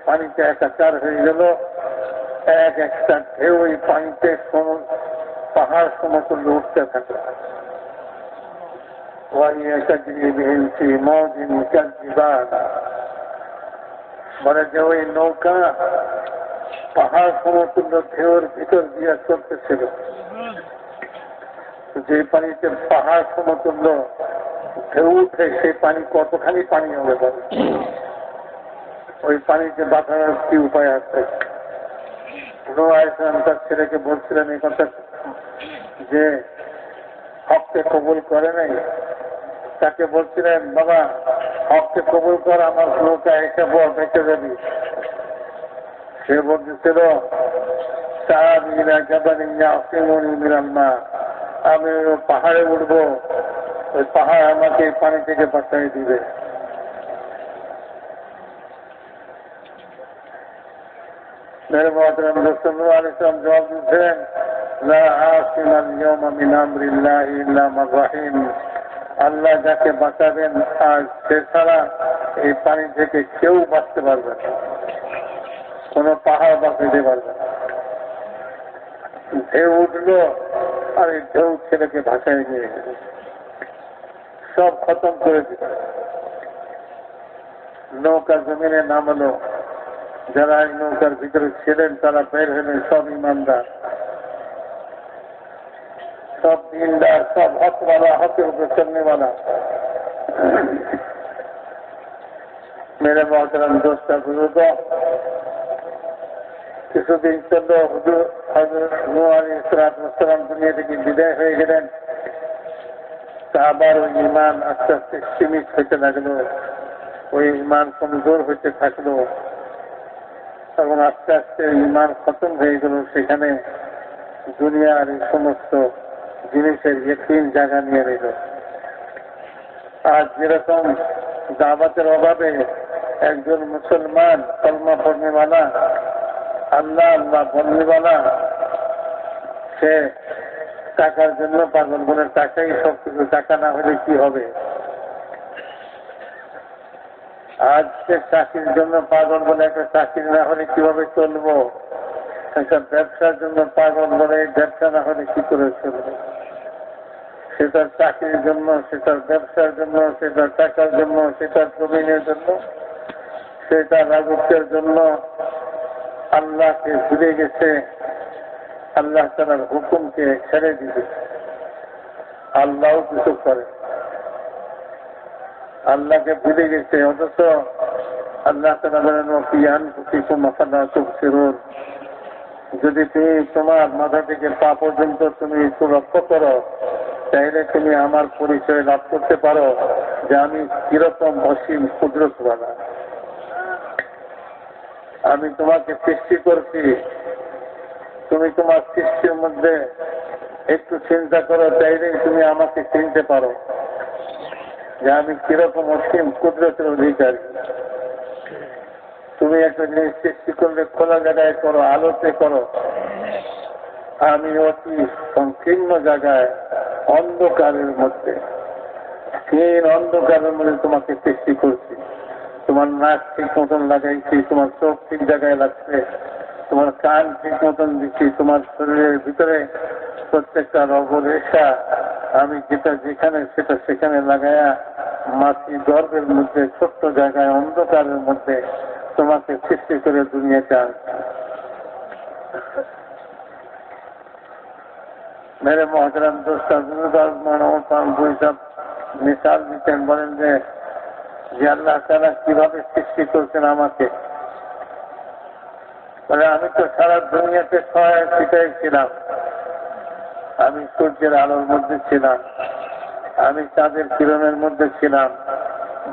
পানিতে একাকার হয়ে গেল। এক একটা ঢেউ ওই পানিতে পাহাড় সমতুল্য উঠতে থাকলো। বলে যে ওই নৌকা পাহাড় সমতুল্য ঢেউর ভিতর দিয়ে চলতেছিল। যে পানিতে পাহাড় সমতুল্য ঢেউ উঠে, সেই পানি কতখানি পানি হবে বলে? ওই পানিতে বাঁচানোর কি উপায় আছে? নূহ আলাইহিস সালাম তার ছেলেকে বলছিলেন এই কথা, যে হককে কবুল করে নাই। তাকে বলছিলেন, বাবা হককে কবুল কর, আমার নৌকা এসে বেঁচে যাবি। সে বলতেছিল, আমি পাহাড়ে উঠবো, ওই পাহাড় আমাকে পানি থেকে বাঁচাই দিবে। मेरे मोहतरम रसूल अलैहिस्सलाम जवाब দিয়েছেন লা আসিমাল ইয়াওমা মিন আমরিল্লাহি ইল্লা মান রাহিম। আল্লাহ যাকে বাঁচাবেন আর সে ছাড়া এই পানি থেকে কেউ বাঁচতে পারবে না, কোনো পাহাড় বাঁচাতে পারবে না। ঢেউ উঠলো আর এই ঢেউ ছেলেকে ভাসায় নিয়ে গেল, সব খতম করে দিল। নৌকা জমিনে নামলো, যারা এই নৌকার ভিতরে ছিলেন তারা বের হলেন, সব ইমানদার, সব দিনদার, সব হকওয়ালা, হকের উপরে চলনেওয়ালা। मेरे मोहतरम दोस्त बुजुर्ग, কিছুদিন চলল হুজুর হযরত নূহ আলাইহিস সালাম দুনিয়া থেকে বিদায় হয়ে গেলেন। আবার ওই ইমান আস্তে আস্তে সীমিত হইতে লাগলো, ওই ইমান কমজোর হইতে থাকলো এবং আস্তে আস্তে ইমান খতম হয়ে গেল। সেখানে দুনিয়ার এই সমস্ত জিনিসের ইয়াকিন জায়গা নিয়ে নিল। আজ যেরকম দাওয়াতের অভাবে একজন মুসলমান কলমা পড়নেওয়ালা, আল্লাহ আল্লাহ বলনেওয়ালা, সে টাকার জন্য পাগল বলে, টাকাই সব কিছু, টাকা না হলে কি হবে। আজ সে চাকরির জন্য পাগল বলে, একটা চাকরি না হলে কিভাবে চলবো। একটা ব্যবসার জন্য পাগল বলে, ব্যবসা না হলে কি করে চলবে। সেটার চাকরির জন্য, সেটার ব্যবসার জন্য, সেটার টাকার জন্য, সেটার জমিনের জন্য, সেটার রাজত্বের জন্য আল্লাহকে ভুলে গেছে, আল্লাহ তাআলার হুকুমকে ছেড়ে দিবে। আল্লাহও কিছু করে, আল্লাহকে ভুলে গেছে। অথচ আল্লাহ তাআলা বলেন ওয়াকিয়ান কুতিকুম আফালা তুবসিরুন, যদি তুমি তোমার মাথা থেকে পা পর্যন্ত তুমি একটু লক্ষ্য করো, তাইলে তুমি আমার পরিচয় লাভ করতে পারো যে আমি কিরকম অসীম কুদরতওয়ালা। আমি তোমাকে সৃষ্টি করছি, তুমি তোমার সৃষ্টির মধ্যে একটু চিন্তা করো, তাইলেই তুমি আমাকে চিনতে পারো যে আমি কিরকম অসীম কুদরতের অধিকারী। তুমি একটা জিনিস সৃষ্টি করলে খোলা জায়গায় করো, আলোতে করো, আমি অতি সংকীর্ণ জায়গায় অন্ধকারের মধ্যে, অন্ধকারের মধ্যে তোমাকে সৃষ্টি করছি। তোমার নাক ঠিক মতন লাগাইছি, তোমার চোখ ঠিক জায়গায় লাগছে, তোমার কান ঠিক মতন দিচ্ছি, তোমার শরীরের ভিতরে প্রত্যেকটা রগরেখা আমি যেটা যেখানে সেটা সেখানে লাগায়া মাতৃ গর্ভের মধ্যে ছোট্ট জায়গায় অন্ধকারের মধ্যে তোমাকে সৃষ্টি করে দুনিয়াতে আনছি। मेरे मोहतरम दोस्त মিসাল দিতেন, বলেন যে আল্লাহ তাআলা কিভাবে সৃষ্টি করছেন আমাকে। বলে আমি তো সারা দুনিয়াতে ছয় ফিটাই ছিলাম, আমি সূর্যের আলোর মধ্যে ছিলাম, আমি চাঁদের কিরণের মধ্যে ছিলাম,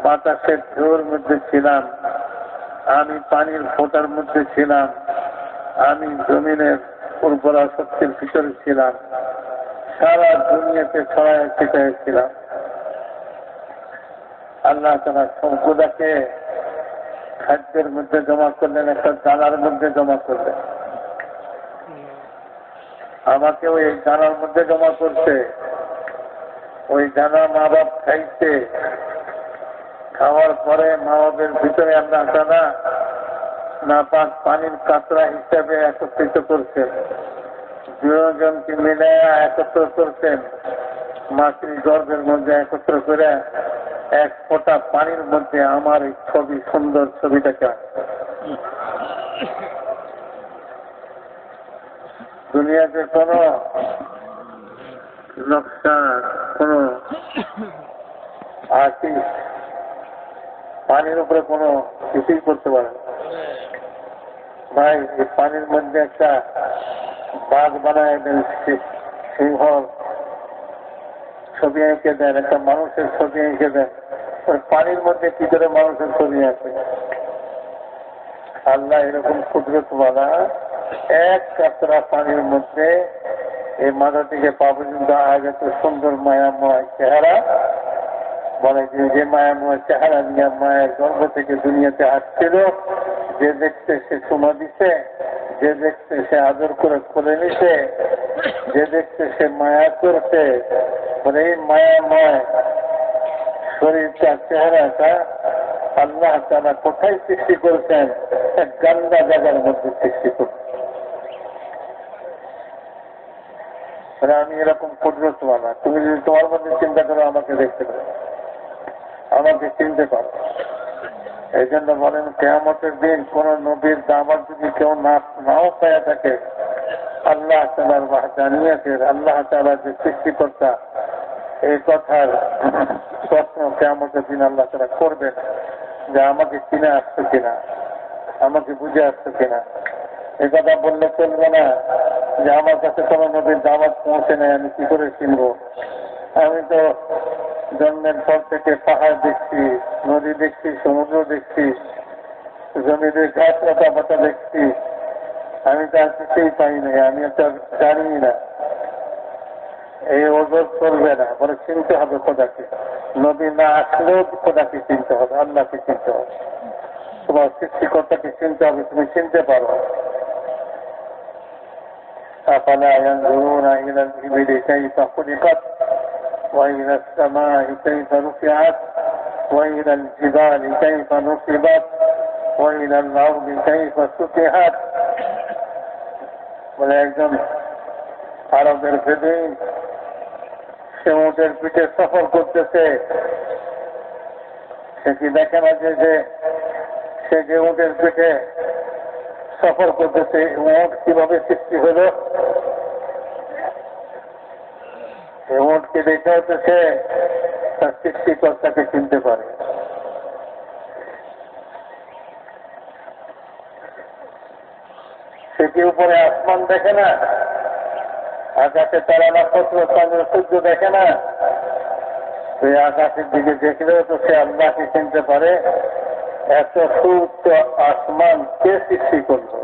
বাতাসের ঢেউর মধ্যে ছিলাম, আমি পানির ফোঁটার মধ্যে ছিলাম, আমি জমিনের উর্বরা শক্তির ভিতরে ছিলাম, সারা দুনিয়াতে ছড়ায় ছিটায় ছিলাম। আল্লাহ তাআলা সবগুলাকে খাদ্যের মধ্যে জমা করলেন, একটা দানার মধ্যে জমা করলেন। আমাকে ওই দানার মধ্যে জমা করছে, ওই দানা মা বাপ খাইছে, খাওয়ার পরে মা বাপের ভিতরে আল্লাহ তাআলা নাপাক পানির কাতরা হিসাবে একত্রিত করছেন, দুজনকে মিলে একত্র করছেন, মাতৃ গর্ভের মধ্যে একত্র করে এক ফোঁটা পানির মধ্যে আমার এই ছবি, সুন্দর ছবিটাকে। দুনিয়াতে কোন নকশা, কোন আর্টিস্ট পানির উপরে কোনো কিছুই করতে পারে না। ভাই, এই পানির মধ্যে একটা বাঘ বানায় দেন, সিংহ ছবি এঁকে দেন, একটা মানুষের ছবি এঁকে দেন, ওই পানির মধ্যে কি করে মানুষের ছবি আছে। আল্লাহ এরকম কুদরতওয়ালা, এক কাতরা পানির মধ্যে এই মাথা থেকে পা পর্যন্ত আজ এত সুন্দর মায়াময় চেহারা, বলে যে মায়াময় চেহারা নিয়ে মায়ের গর্ভ থেকে দুনিয়াতে আসছিল, যে দেখতে সে চুমা দিছে, যে দেখছে সে আদর করে কোলে নিছে, যে দেখছে সে মায়া করছে। বলে এই মায়াময় শরীরটা, চেহারাটা আল্লাহ তাআলা কোথায় সৃষ্টি করেছেন? এক গান্দা জায়গার মধ্যে সৃষ্টি করছেন। আমি এরকম কুদরতওয়ালা, তুমি যদি তোমার মধ্যে চিন্তা করো আমাকে দেখতে পারো, আমাকে চিনতে পারো। এই জন্য বলেন কিয়ামতের দিন কোন নবীর দাওয়াত যদি কেউ নাও পেয়ে থাকে, আল্লাহ তাআলার ওয়াহদানিয়তের, আল্লাহ তাআলা যে সৃষ্টিকর্তা, এই কথার প্রশ্ন কিয়ামতের দিন আল্লাহ তাআলা করবেন যে আমাকে চিনে আসছো কিনা, আমাকে বুঝে আসছো কিনা। এ কথা বললে চলবে না যে আমার কাছে কোনো নবীর দাওয়াত পৌঁছে নেই, আমি কি করে চিনবো? আমি তো জন্মের পর থেকে পাহাড় দেখছি, নদী দেখছি, সমুদ্র দেখছি, জমিদের গাছ লতা পাতা দেখছি, আমি তো আর কিছুই পাই নাই, আমি তো জানি না। এই ওজোর চলবে না, বলে চিনতে হবে খোদাকে। নদী না আসলেও খোদাকে চিনতে হবে, আল্লাহকে চিনতে হবে, তোমার সৃষ্টিকর্তাকে চিনতে হবে, তুমি চিনতে পারো। أفلا ينظرون إلى الإبل كيف خلقت وإلى السماء كيف رفعت وإلى الجبال كيف نصبت وإلى الأرض كيف سطحت। বলে একজন আরবের বেদুইন সে উটের পিঠে সফর করতেছে, সে কি দেখে না যে সে যে উটের পিঠে সফর করতেছে, উট কিভাবে সৃষ্টি হলো? উটকে দেখে হচ্ছে সে তার সৃষ্টিকর্তাকে চিনতে পারে। সে কি উপরে আসমান দেখে না, আকাশে তারা নক্ষত্র চন্দ্র সূর্য দেখে না? সেই আকাশের দিকে দেখলেও তো সে আল্লাহকে চিনতে পারে। এত সুউচ্চ আসমান কে সৃষ্টি করলো?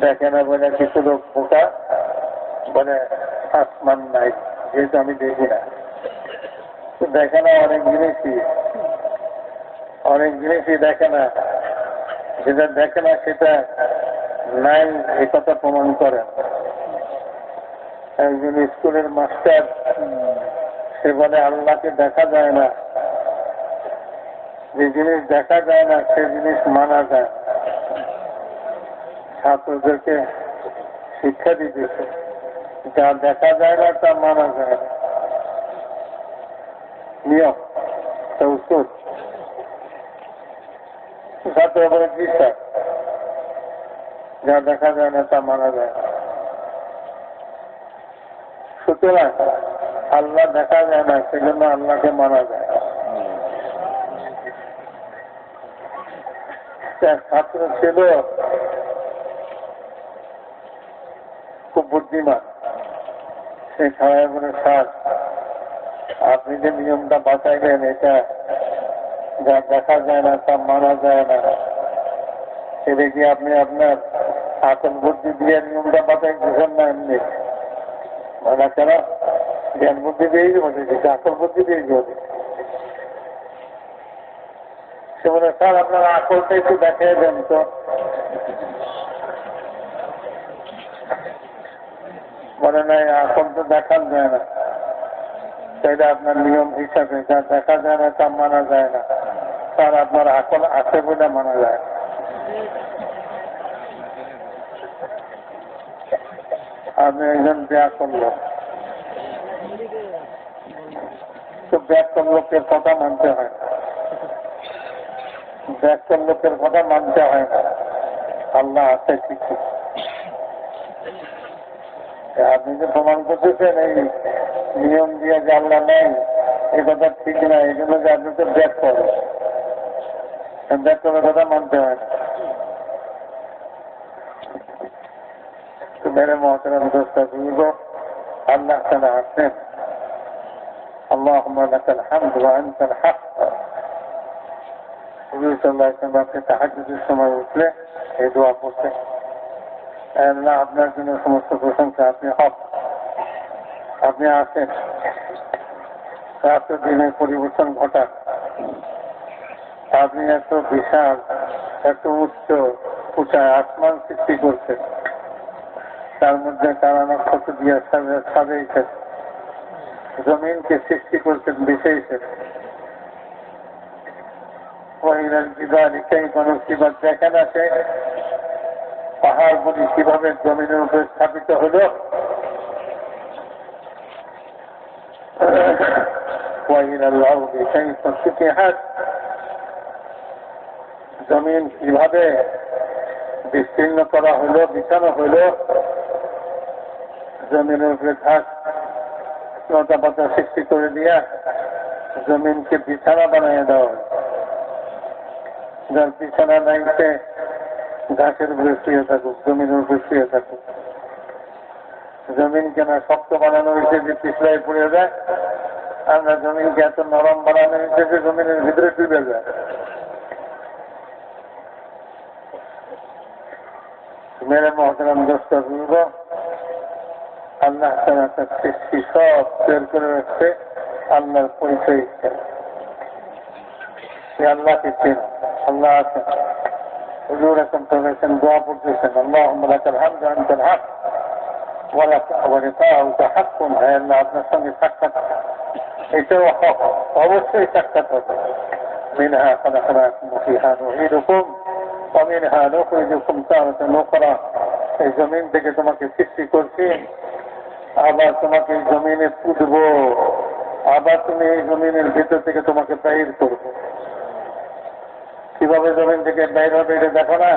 দেখে না বলে কিছু লোক বোকা, বলে আসমান নাই, যেহেতু আমি দেখি না। দেখে না অনেক জিনিসই দেখে না, যেটা দেখে না সেটা নাই, এই কথা প্রমাণ করে। একজন স্কুলের মাস্টার সে বলে আল্লাহকে দেখা যায় না, যে জিনিস দেখা যায় না সে জিনিস মানা যায়। ছাত্রদেরকে শিক্ষা দিতেছে, যা দেখা যায় না তা মানা যায় না, নিয়ম উত্তর। ছাত্র বলে বিশ্বাস, যা দেখা যায় না তা মানা যায় না। সুতরাং আল্লাহ দেখা যায় না, সেজন্য আল্লাহকে মানা যায়। ছাত্র ছিল খুব বুদ্ধিমান, সে খাওয়ায় বলে স্যার আপনি যে নিয়মটা বাঁচাইলেন, এটা যা দেখা যায় না তা মানা যায় না, সেটা কি আপনি আপনার আকল বুদ্ধি দিয়ে নিয়মটা বাঁচাই দিচ্ছেন না? এমনি মানা কেন? জ্ঞান বুদ্ধি দিয়েই বলেছি, আকল বুদ্ধি দিয়েই বলেছি। সে বলে স্যার আপনার আকলটা একটু দেখিয়ে দেন তো। বলে নাই, আকল তো দেখান যায় না, সেটা আপনার নিয়ম হিসাবে যা দেখা যায় না তা মানা যায় না। স্যার আপনার আকল আছে বলে মানা যায়। আপনি একজন ব্যাকরণ লোক, তো ব্যাকরণ লোকের কথা মানতে হয় না, ব্যাকরণ লোকের কথা মানতে হয় না। আল্লাহ আছে ঠিকই, আপনি যে প্রমাণ করতেছেন এই নিয়ম দিয়ে যে আল্লাহ নেই, এই কথা ঠিক না, এই জন্য যে আপনি তো ব্যাকরণ, ব্যাকরণের কথা মানতে হয় না। मेरे मोहतरम दोस्त बुजुर्गों, अल्लाह ताला आते अल्लाहुम्मा लकल हम्द व अंतल हक। हुजूर सल्लल्लाहु अलैहि वसल्लम के तहज्जुদের সময় উঠলে এই দোয়া পড়তে, আল্লাহ আপনার জন্য সমস্ত প্রশংসা, আপনি হক, আপনি আছেন, রাত দিনের পরিবর্তন ঘটান, আপনি এত বিশাল, এত উঁচায় আসমান সৃষ্টি করছেন, তার মধ্যে তারা নক্ষত্র দিয়ে সাজাইছেন, জমিনকে সৃষ্টি করছেন, বিছাইছেন। দেখেন আছে পাহাড়গুলি কিভাবে জমিনের উপরে স্থাপিত হল, জমিন কিভাবে বিস্তীর্ণ করা হলো, বিছানো হইল, জমিনের উপরে ঘাস লতা পাতা সৃষ্টি করে দিয়া জমিনকে বিছানা বানিয়ে দেওয়া হয়। যার বিছানা নাই সে ঘাসের উপরে শুয়ে থাকুক, জমিনের উপরে শুয়ে থাকুক। জমিন কেন শক্ত বানানো হয়েছে যে পিছলাই পড়ে যায়, আমরা জমিনকে এত নরম বানানো হয়েছে যে জমিনের ভিতরে ডুবে যায়। মেরে মহতরম দোস্ত বুঝব, আল্লাহ তাআলা তার সৃষ্টি সব বের করে রাখছে আল্লাহর পরিচয় ইচ্ছা। আল্লাহকে চেন, আল্লাহ আছেন। হুজুর এখন চলেছেন, দোয়া পড়তেছেন, আল্লাহুম্মা লাকাল হামদু আনতাল হক ওয়া লিকাউকা হাক্কুন। হে আল্লাহ, আপনার সঙ্গে সাক্ষাৎ এটাও হক, অবশ্যই সাক্ষাৎ হবে। মিনহা খালাকনাকুম ওয়া ফিহা নুঈদুকুম ওয়া মিনহা নুখরিজুকুম তারাতান উখরা। এই জমিন থেকে তোমাকে সৃষ্টি করছি, আবার তোমাকে এই জমিনে পুঁতবো, আবার তুমি এই জমিনের ভিতর থেকে তোমাকে বাহির করবো। কিভাবে জমিন থেকে বাইর হবে এটা দেখো না,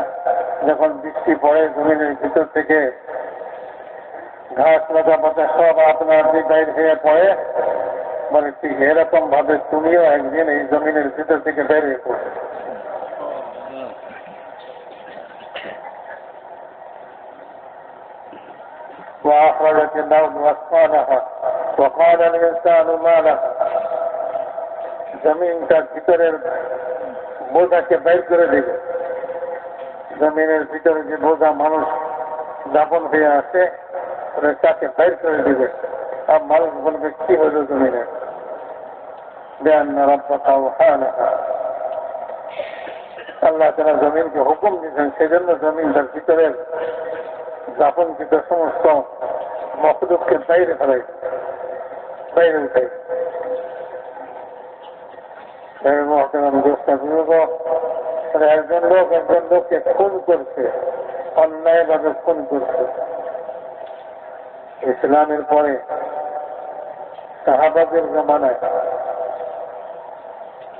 যখন বৃষ্টি পড়ে জমিনের ভিতর থেকে ঘাস লতা পাতা সব আপনার বাইর হয়ে পড়ে, মানে ঠিক এরকম ভাবে তুমিও একদিন এই জমিনের ভিতর থেকে বের হয়ে পড়বে। وأخرجت الأرض أثقالها وقال الإنسان ما لها। জমিন তার ভিতরের বোঝাকে বের করে দিবে। জমিনের ভিতরে যে বোঝা মানুষ দাপন হয়ে আছে তাকে বের করে দিবে। আর মানুষ বলবে কি হইল জমিনে, আল্লাহ তারা জমিনকে হুকুম দিয়েছেন, সেজন্য জমিন তার ভিতরের দাপনকৃত সমস্ত মখলুককে বাইরে ফেলাই, বাইরে উঠাই। একজন লোককে খুন করছে, অন্যায়ভাবে খুন করছে। ইসলামের পরে সাহাবাদের জামানায়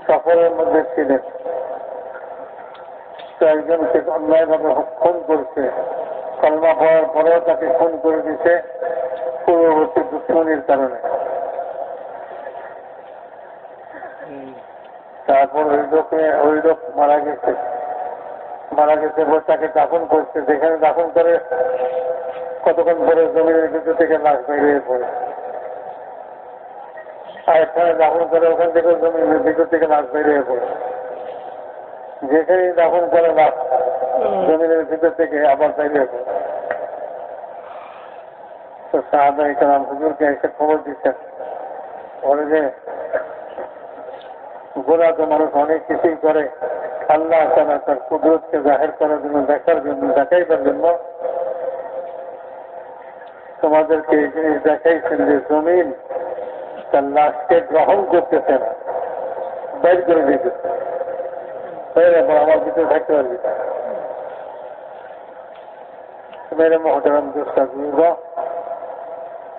সফরের মধ্যে ছিলেন, তো একজনকে অন্যায়ভাবে খুন করছে, কলমা পড়ার পরেও তাকে খুন করে দিছে পূর্ববর্তী দুশ্মনীর কারণে। তারপর ওই লোক মারা গেছে বলে তাকে দাফন করছে। যেখানে দাফন করে কতক্ষণ পরে জমিনের ভিতর থেকে লাশ বেরিয়ে পড়ে, আরেকখানে দাফন করে ওখান থেকে জমিনের ভিতর থেকে লাশ বেরিয়ে পড়ে। যেখানে দাফন করে লাশ জমিনের ভিতর থেকে আবার বেরিয়ে পড়ে। তো সাহাবায়ে কেরাম হুজুরকে এসে খবর দিচ্ছেন, বলে যে গোড়া তো মানুষ অনেক কিছুই করে, আল্লাহ তাআলা তার কুদরতকে জাহির করার জন্য, দেখার জন্য, দেখাইবার জন্য তোমাদেরকে এই জিনিস দেখাইছেন যে জমিন তার লাশকে গ্রহণ করতেছে না, বের করে দিতেছে। আমার ভিতরে থাকতে পারবি মেরে মহতরম দোস্তাগুলো,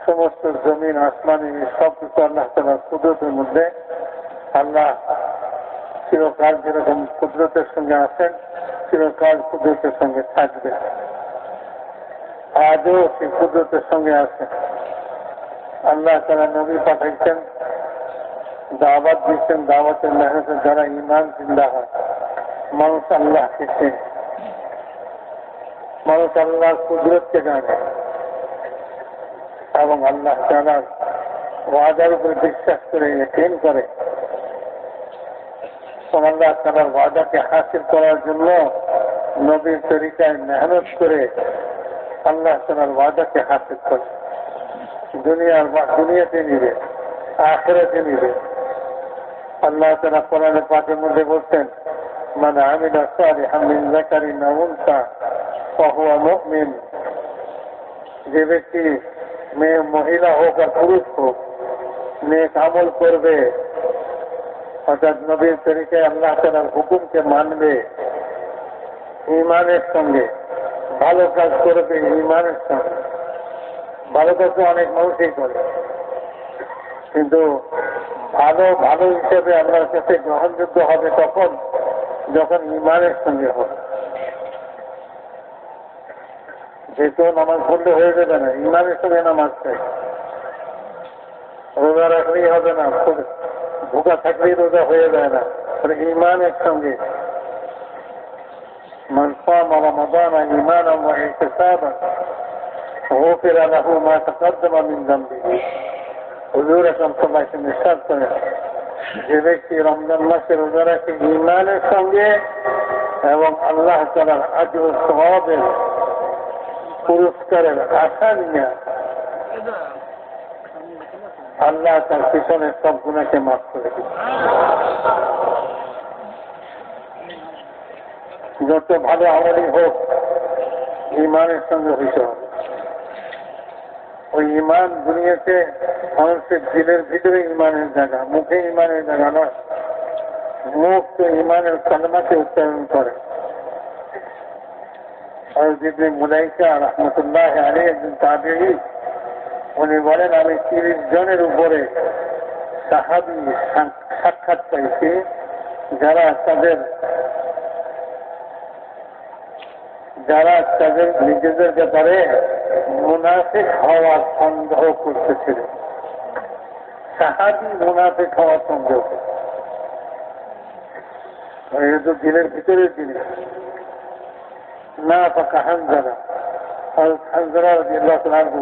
সমস্ত জমিন আসমানি সব কিছু আল্লাহ তাআলার কুদরতের মধ্যে। আল্লাহ চিরকাল যেরকম কুদরতের সঙ্গে আছেন, চিরকাল কুদরতের সঙ্গে থাকবে। আজও সেই কুদরতের সঙ্গে আছে। আল্লাহ তাআলা নবী পাঠাইছেন, দাওয়াত দিচ্ছেন, দাওয়াতের মেহনতের দ্বারা ঈমান জিন্দা হয়। মানুষ আল্লাহকে চেনে, মানুষ আল্লাহর কুদরতকে জানে এবং আল্লাহ তাআলার ওয়াদার উপরে বিশ্বাস করে ইয়াকিন করে। আল্লাহ তাআলার ওয়াদাকে হাসিল করার জন্য নবীর তরিকায় মেহনত করে আল্লাহ তাআলার ওয়াদাকে হাসিল করে। দুনিয়াতে নিবে, আখিরাতে নিবে। আল্লাহ তাআলা কোরআনে পাকের মধ্যে বলছেন, মান আমিলা সালিহান মিন যাকারিন আও উনসা ফাহুয়া মুমিন, যে ব্যক্তি মেয়ে মহিলা হোক আর পুরুষ হোক নেক আমল করবে, অর্থাৎ নবীর তরিকায় আল্লাহ তাআলার হুকুমকে মানবে ঈমানের সঙ্গে, ভালো কাজ করবে ঈমানের সঙ্গে। ভালো কাজ তো অনেক মানুষই করে, কিন্তু ভালো ভালো হিসেবে আল্লাহর কাছে গ্রহণযোগ্য হবে তখন যখন ঈমানের সঙ্গে হবে। যেহেতু নামাজ পড়লে হয়ে যাবে না, ঈমানের সঙ্গে নামাজ চাই। রোজা রাখলেই হবে না, ভোকা থাকলেই রোজা হয়ে যায় না, ঈমানের সঙ্গে। মান সামা রমাদানা ঈমানান ওয়া ইহতিসাবান গুফিরা লাহু মা তাকাদ্দামা মিন যামবিহি। হুজুর আকরাম সাল্লাল্লাহু আলাইহি ওয়াসাল্লাম ইরশাদ করেন, যে ব্যক্তি রমজান মাসে রোজা রাখে ঈমানের সঙ্গে এবং আল্লাহ তাআলার আজর ও সওয়াবের পুরস্কারের আশা নিয়ে, আল্লাহ তার পিছনের সব গুনাহকে মাফ করে দিবেন। যত ভালো আমলই হোক ঈমানের সঙ্গে হইতে হবে। ওই ঈমান দুনিয়াতে মানুষের দিলের ভিতরে ঈমানের জায়গা, মুখে ঈমানের জায়গা নয়। মুখ তো ঈমানের কালেমাকে উচ্চারণ করে। হযরত ইবনে মুলাইকা রাহমাতুল্লাহ আলাইহি একজন তাবেঈ, উনি বলেন আমি 30 জনের উপরে সাহাবী সাক্ষাৎ পাইছি যারা তাদের নিজেদের ব্যাপারে মুনাফিক হওয়ার সন্দেহ করতেছিল। সাহাবী মুনাফিক হওয়ার সন্দেহ, এটা তো দিলের ভিতরের জিনিস না। পাকা হানজালা হানজালা রাদিয়াল্লাহু তাআলা আনহু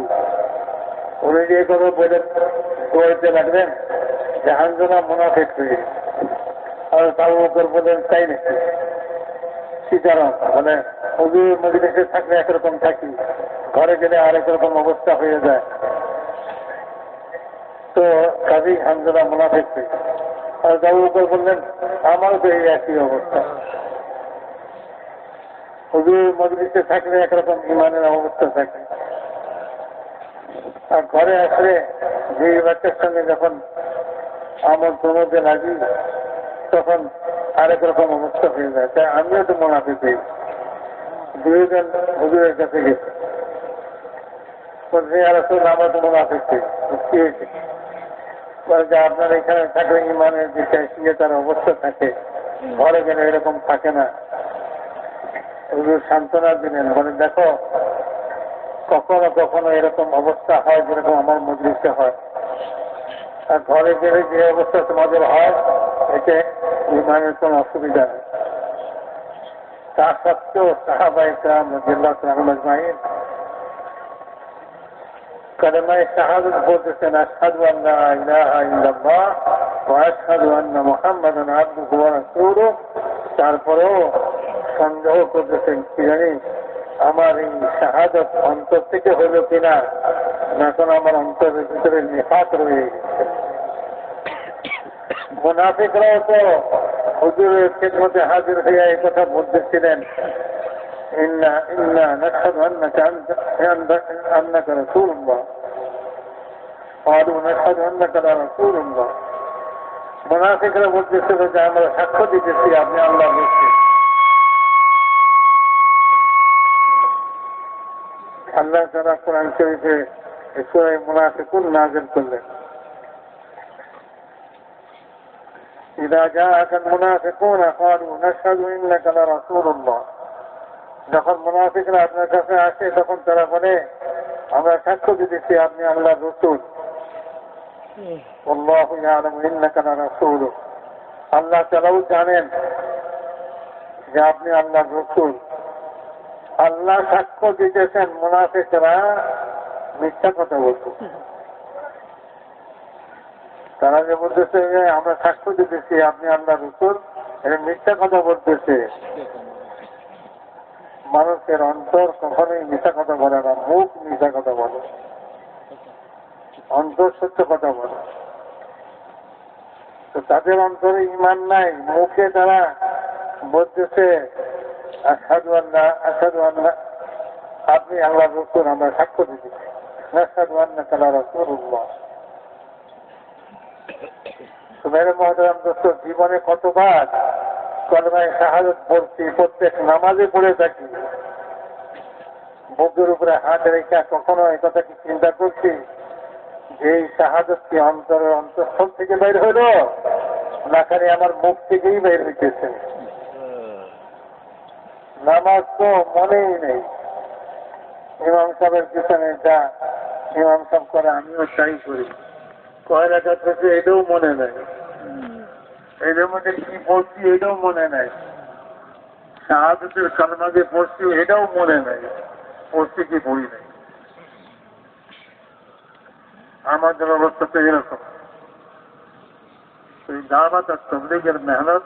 উনি যে কথা বলে দৌড়াইতে লাগলেন যে হানজালা মুনাফিক হয়ে, আর আবু বকর বললেন তাই নাকি? সীতারাম মানে হুজুর মজলিসে থাকলে একরকম থাকি, ঘরে গেলে আরেক রকম অবস্থা হয়ে যায়, তো কাজেই হানজালা মুনাফিক হয়ে। আর আবু বকর বললেন আমারও তো এই একই অবস্থা, হুজুর মজলিসে থাকলে একরকম ঈমানের অবস্থা থাকে, আর ঘরে আসলে যে বাচ্চার সঙ্গে যখন আমল প্রমোদে লাগি তখন আরেক রকম অবস্থা হয়ে যায়। তাই আমিও তো মুনাফিক হই। দুইজন হুজুরের কাছে গেছে, বলছে ইয়া রাসূলুল্লাহ আমরা তো মুনাফিক হই, কি হয়েছে? বলছে আপনার এখানে থাকলে ঈমানের বিষয়ে সঙ্গে তার অবস্থা থাকে, ঘরে গেলে এরকম থাকে না। হুজুর সান্ত্বনা দিলেন, বলে দেখো কখনো কখনো এরকম অবস্থা হয় যেরকম আমার মজলিসে হয়, আর ঘরে গেলে যে অবস্থা তোমাদের হয় এতে ঈমানের কোন অসুবিধা নেই। তা সত্ত্বেও সাহাবায়ে কেরাম রাদিয়াল্লাহু তাআলা আনহুম আজমাইন কালেমায়ে শাহাদাত বলতেছেন, আশহাদু আল্লা ইলাহা ইল্লাল্লাহ ওয়া আশহাদু আন্না মুহাম্মাদান আবদুহু ওয়া রাসূলুহু। তারপরেও সন্দেহ করতেছেন কি জানি আমার এই শাহাদাত অন্তর থেকে হইল কিনা, না কোন আমার অন্তরের ভিতরে নিফাক রয়ে গেছে। মুনাফিকরাও তো হুজুরের খেদমতে হাজির হইয়া এই কথা বলতেছিলেন, ইন্না ইন্না নাশহাদু আন্নাকা রাসূলুল্লাহ ক্বালু নাশহাদু আন্নাকা রাসূলুল্লাহ। মুনাফিকরা বলতেছিল যে আমরা সাক্ষ্য দিতেছি আপনি আল্লাহর রাসূল। আল্লাহ তাআলা কোরআন শরীফে সূরা মুনাফিকুন নাযিল করলেন, ইযা জাআকাল মুনাফিকুনা ক্বালু নাশহাদু ইন্নাকা লারাসূলুল্লাহ। যখন মুনাফিকরা আপনার কাছে আসে তখন তারা বলে আমরা সাক্ষ্য দিতেছি আপনি আল্লাহর রাসূল। আল্লাহু ইয়ালামু ইন্নাকা লারাসূলুহু, আল্লাহ তাআলাও জানেন যে আপনি আল্লাহর রাসূল। আল্লাহ সাক্ষ্য দিতেছেন মুনাফিকরা মিথ্যা কথা বলতো। তারা যে বলতেছে যে আমরা সাক্ষ্য দিতেছি আপনি আল্লাহর রাসূল, এটা মিথ্যা কথা বলতেছে। মানুষের অন্তর কখনোই মিথ্যা কথা বলে না, মুখ মিথ্যা কথা বলে, অন্তর সত্য কথা বলে। তো তাদের অন্তরে ঈমান নাই, মুখে তারা বলতেছে আশহাদু আন্না আপনি আল্লাহর রাসূল, আমরা সাক্ষ্য দিচ্ছি আশহাদু আন্নাকা রাসূলুল্লাহ। সুমের মহতারাম দোস্ত, জীবনে কতবার কলমায়ে শাহাদাত পড়ছি, প্রত্যেক নামাজে পড়ে থাকি। বুকের উপরে হাত রেখে কখনো এই কথা কি চিন্তা করছি যে এই শাহাদাতটি অন্তরের অন্তঃস্থল থেকে বের হইল না খালি আমার মুখ থেকেই বের হইতেছে? নামাজ তো মনেই নেই। ইমাম সাহেবের পিছনে যা ইমাম সাহেব করে আমিও তাই করি। কয় রাকাত হচ্ছে এটাও মনে নাই, এটার মধ্যে কি পড়ছি এটাও মনে নাই, শাহাদাতের কালমা যে পড়ছি এটাও মনে নাই, পড়ছি কি পড়ি নাই। আমাদের অবস্থা তো এরকম। এই দাওয়াত আর তাবলীগের মেহনত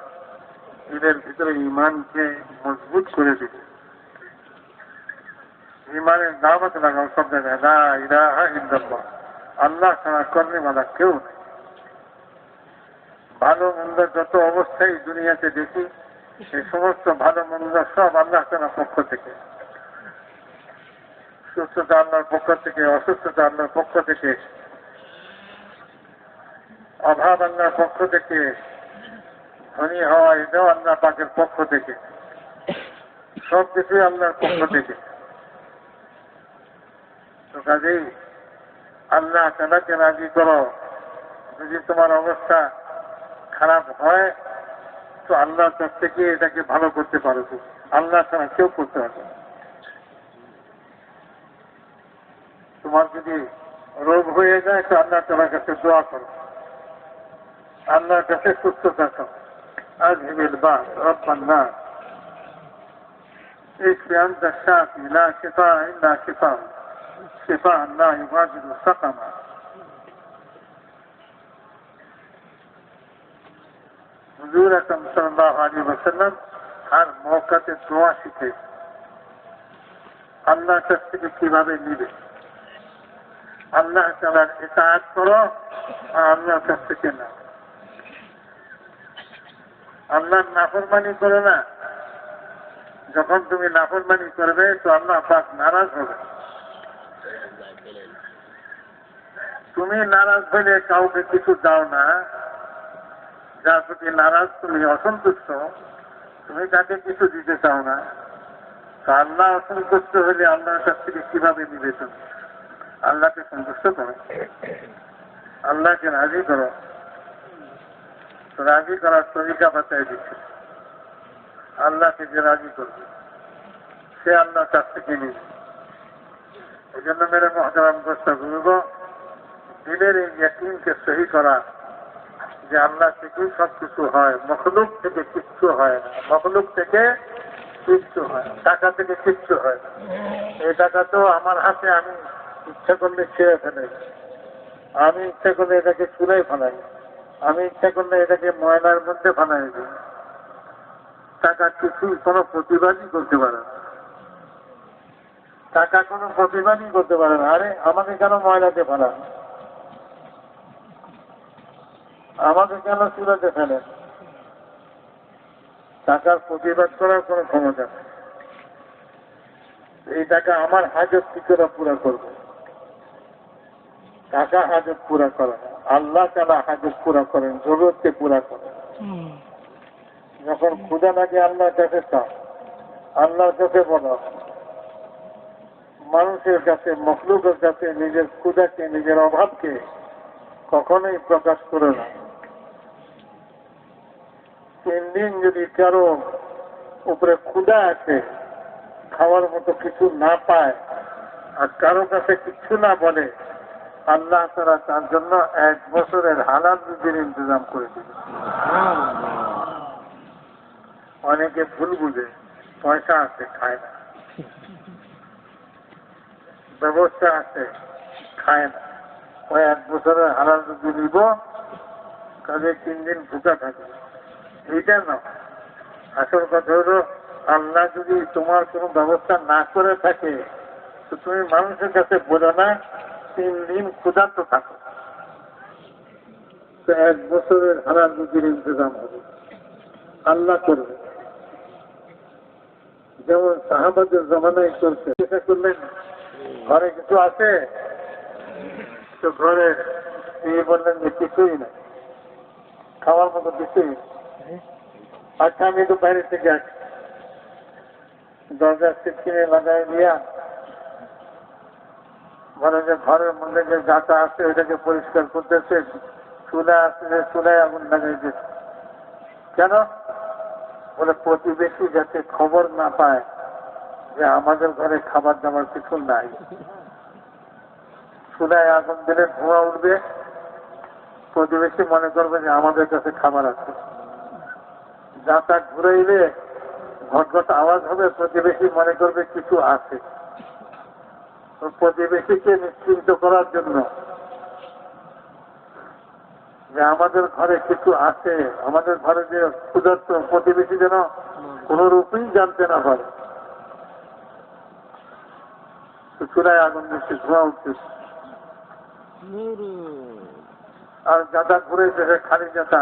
এদের ভিতরে ইমানকে মজবুত করে দিবে। ইমানের দাওয়াত লাগাও সব জায়গায়, লা ইলাহা ইল্লাল্লাহ, আল্লাহ ছাড়া কর্মীওয়ালা কেউ নেই। ভালো মন্দ যত অবস্থায় দুনিয়াতে দেখি এই সমস্ত ভালো মন্দ সব আল্লাহ তাআলার পক্ষ থেকে। সুস্থতা আল্লাহর পক্ষ থেকে, অসুস্থতা আল্লাহর পক্ষ থেকে, অভাব আল্লাহর পক্ষ থেকে, ধনী হওয়া এটাও আল্লাহ পাকের পক্ষ থেকে, সব কিছুই আল্লাহর পক্ষ থেকে। তো কাজেই আল্লাহ তাআলাকে রাজি করো। যদি তোমার অবস্থা খারাপ হয় তো আল্লাহর কাছ থেকে এটাকে ভালো করতে পারো। আল্লাহ ছাড়া কেউ করতে পারবে। তোমার যদি রোগ হয়ে যায় তো আল্লাহ তাআলার কাছে দোয়া করো, আল্লাহর কাছে সুস্থতা চাও। আযহিবিল বাস রাব্বান নাস ইশফি আনতা শাফি লা শিফা ইল্লা শিফা শিফা লা ইউগাদিরু সাকামা। হুজুর আকরাম সাল্লাল্লাহু আলাইহি ওয়াসাল্লাম হর মৌকাতে দোয়া শিখে আল্লাহর কাছ থেকে কিভাবে নিবে। আল্লাহ তাআলার ইতাআত করো আর আল্লাহর কাছ থেকে নাও। আল্লাহর নাফরমানি করো না। যখন তুমি নাফরমানি করবে তো আল্লাহ পাক নারাজ হবে। তুমি নারাজ হলে কাউকে কিছু দাও না, যার প্রতি নারাজ তুমি অসন্তুষ্ট, তুমি তাকে কিছু দিতে চাও না। তা আল্লাহ অসন্তুষ্ট হলে আল্লাহর কাছ থেকে কিভাবে নিবে? তুমি আল্লাহকে সন্তুষ্ট করো, আল্লাহকে রাজি করো। রাজি করার তরিকা বাঁচাই দিচ্ছে। আল্লাহকে যে রাজি করবে সে আল্লাহর কাছ থেকে নিবে। এই জন্য মেরে মহতারাম দোস্ত বুজুর্গ, দিলের এই ইয়াকিনকে সহি করা যে আল্লাহ থেকেই সব কিছু হয়, মখলুক থেকে কিচ্ছু হয় না। মখলুক থেকে কিচ্ছু হয়, টাকা থেকে কিচ্ছু হয় না। এই টাকা তো আমার হাতে, আমি ইচ্ছা করলে ছেড়ে ফেলে, আমি ইচ্ছা করলে এটাকে চুলাই ফেলাই, আমি ইচ্ছা করলে এটাকে ময়লার মধ্যে ফেলাই দিই। টাকা কিছুই কোনো প্রতিবাদই করতে পারে না। টাকা কোনো প্রতিবাদই করতে পারে না। আরে আমাকে কেন ময়লাতে ফেলান, আমাকে কেন চুলাতে ফেলেন? টাকার প্রতিবাদ করার কোনো ক্ষমতা নেই। এই টাকা আমার হাজত কি করে পুরা করবে? টাকা হাজত পুরা করে না, আল্লাহ তাআলা হাজত পুরা করেন, জরুরতকে পুরা করেন। যখন ক্ষুধা লাগে আল্লাহর কাছে চাও, আল্লাহর কাছে বলো। মানুষের কাছে, মখলুকের কাছে নিজের ক্ষুধাকে, নিজের অভাবকে কখনোই প্রকাশ করে না। 3 দিন যদি কারো উপরে ক্ষুধা আছে, খাওয়ার মতো কিছু না পায়, আর কারো কাছে কিছু না বলে, আল্লাহ তাআলা তার জন্য 1 বছরের হালাল রুজির ইন্তজাম করে দিবে। অনেকে ভুল বুঝে, পয়সা আছে খায় না, ব্যবস্থা আছে খায় না। ওই 1 বছরের হালাল রুজি নিব, কাজে 3 দিন ভুকা থাকবে, এইটা না। আসল কথা হলো আল্লাহ যদি তোমার কোনো ব্যবস্থা না করে থাকে তো তুমি মানুষের কাছে বলো না 3 দিন ক্ষুধার্ত থাকো, তো 1 বছরের হালাল রুজির ইন্তজাম হবে, আল্লাহ করবে। যেমন সাহাবাদের জমানায় করছে, চেষ্টা করলেন ঘরে কিছু আছে, তো ঘরে তিনি বললেন যে কিছুই না, খাওয়ার মতো কিছুই না। আচ্ছা আমি তো বাইরে থেকে আসি, দরজার সিটকিনে লাগাই দিয়া বলে যে ঘরের মধ্যে যে গাটা আছে ওইটাকে পরিষ্কার করতেছে, চুলা আছে যে চুলায় আগুন লাগাইছে। কেন? বলে প্রতিবেশী যাতে খবর না পায় যে আমাদের ঘরে খাবার দাবার কিছু নাই। চুলায় আগুন দিলে ধোঁয়া উঠবে, প্রতিবেশী মনে করবে যে আমাদের কাছে খাবার আছে। যাতা ঘুরাইলে ঘটঘট আওয়াজ হবে, প্রতিবেশী মনে করবে কিছু আছে। প্রতিবেশীকে নিশ্চিন্ত করার জন্য যে আমাদের ঘরে কিছু আছে, আমাদের ঘরে যে ক্ষুধার্ত, প্রতিবেশী যেন কোন রূপেই জানতে না পারে। চুলায় আগুন দিচ্ছে, ধোঁয়া উঠতেছে, আর যাতা ঘুরেছে খালি যাতা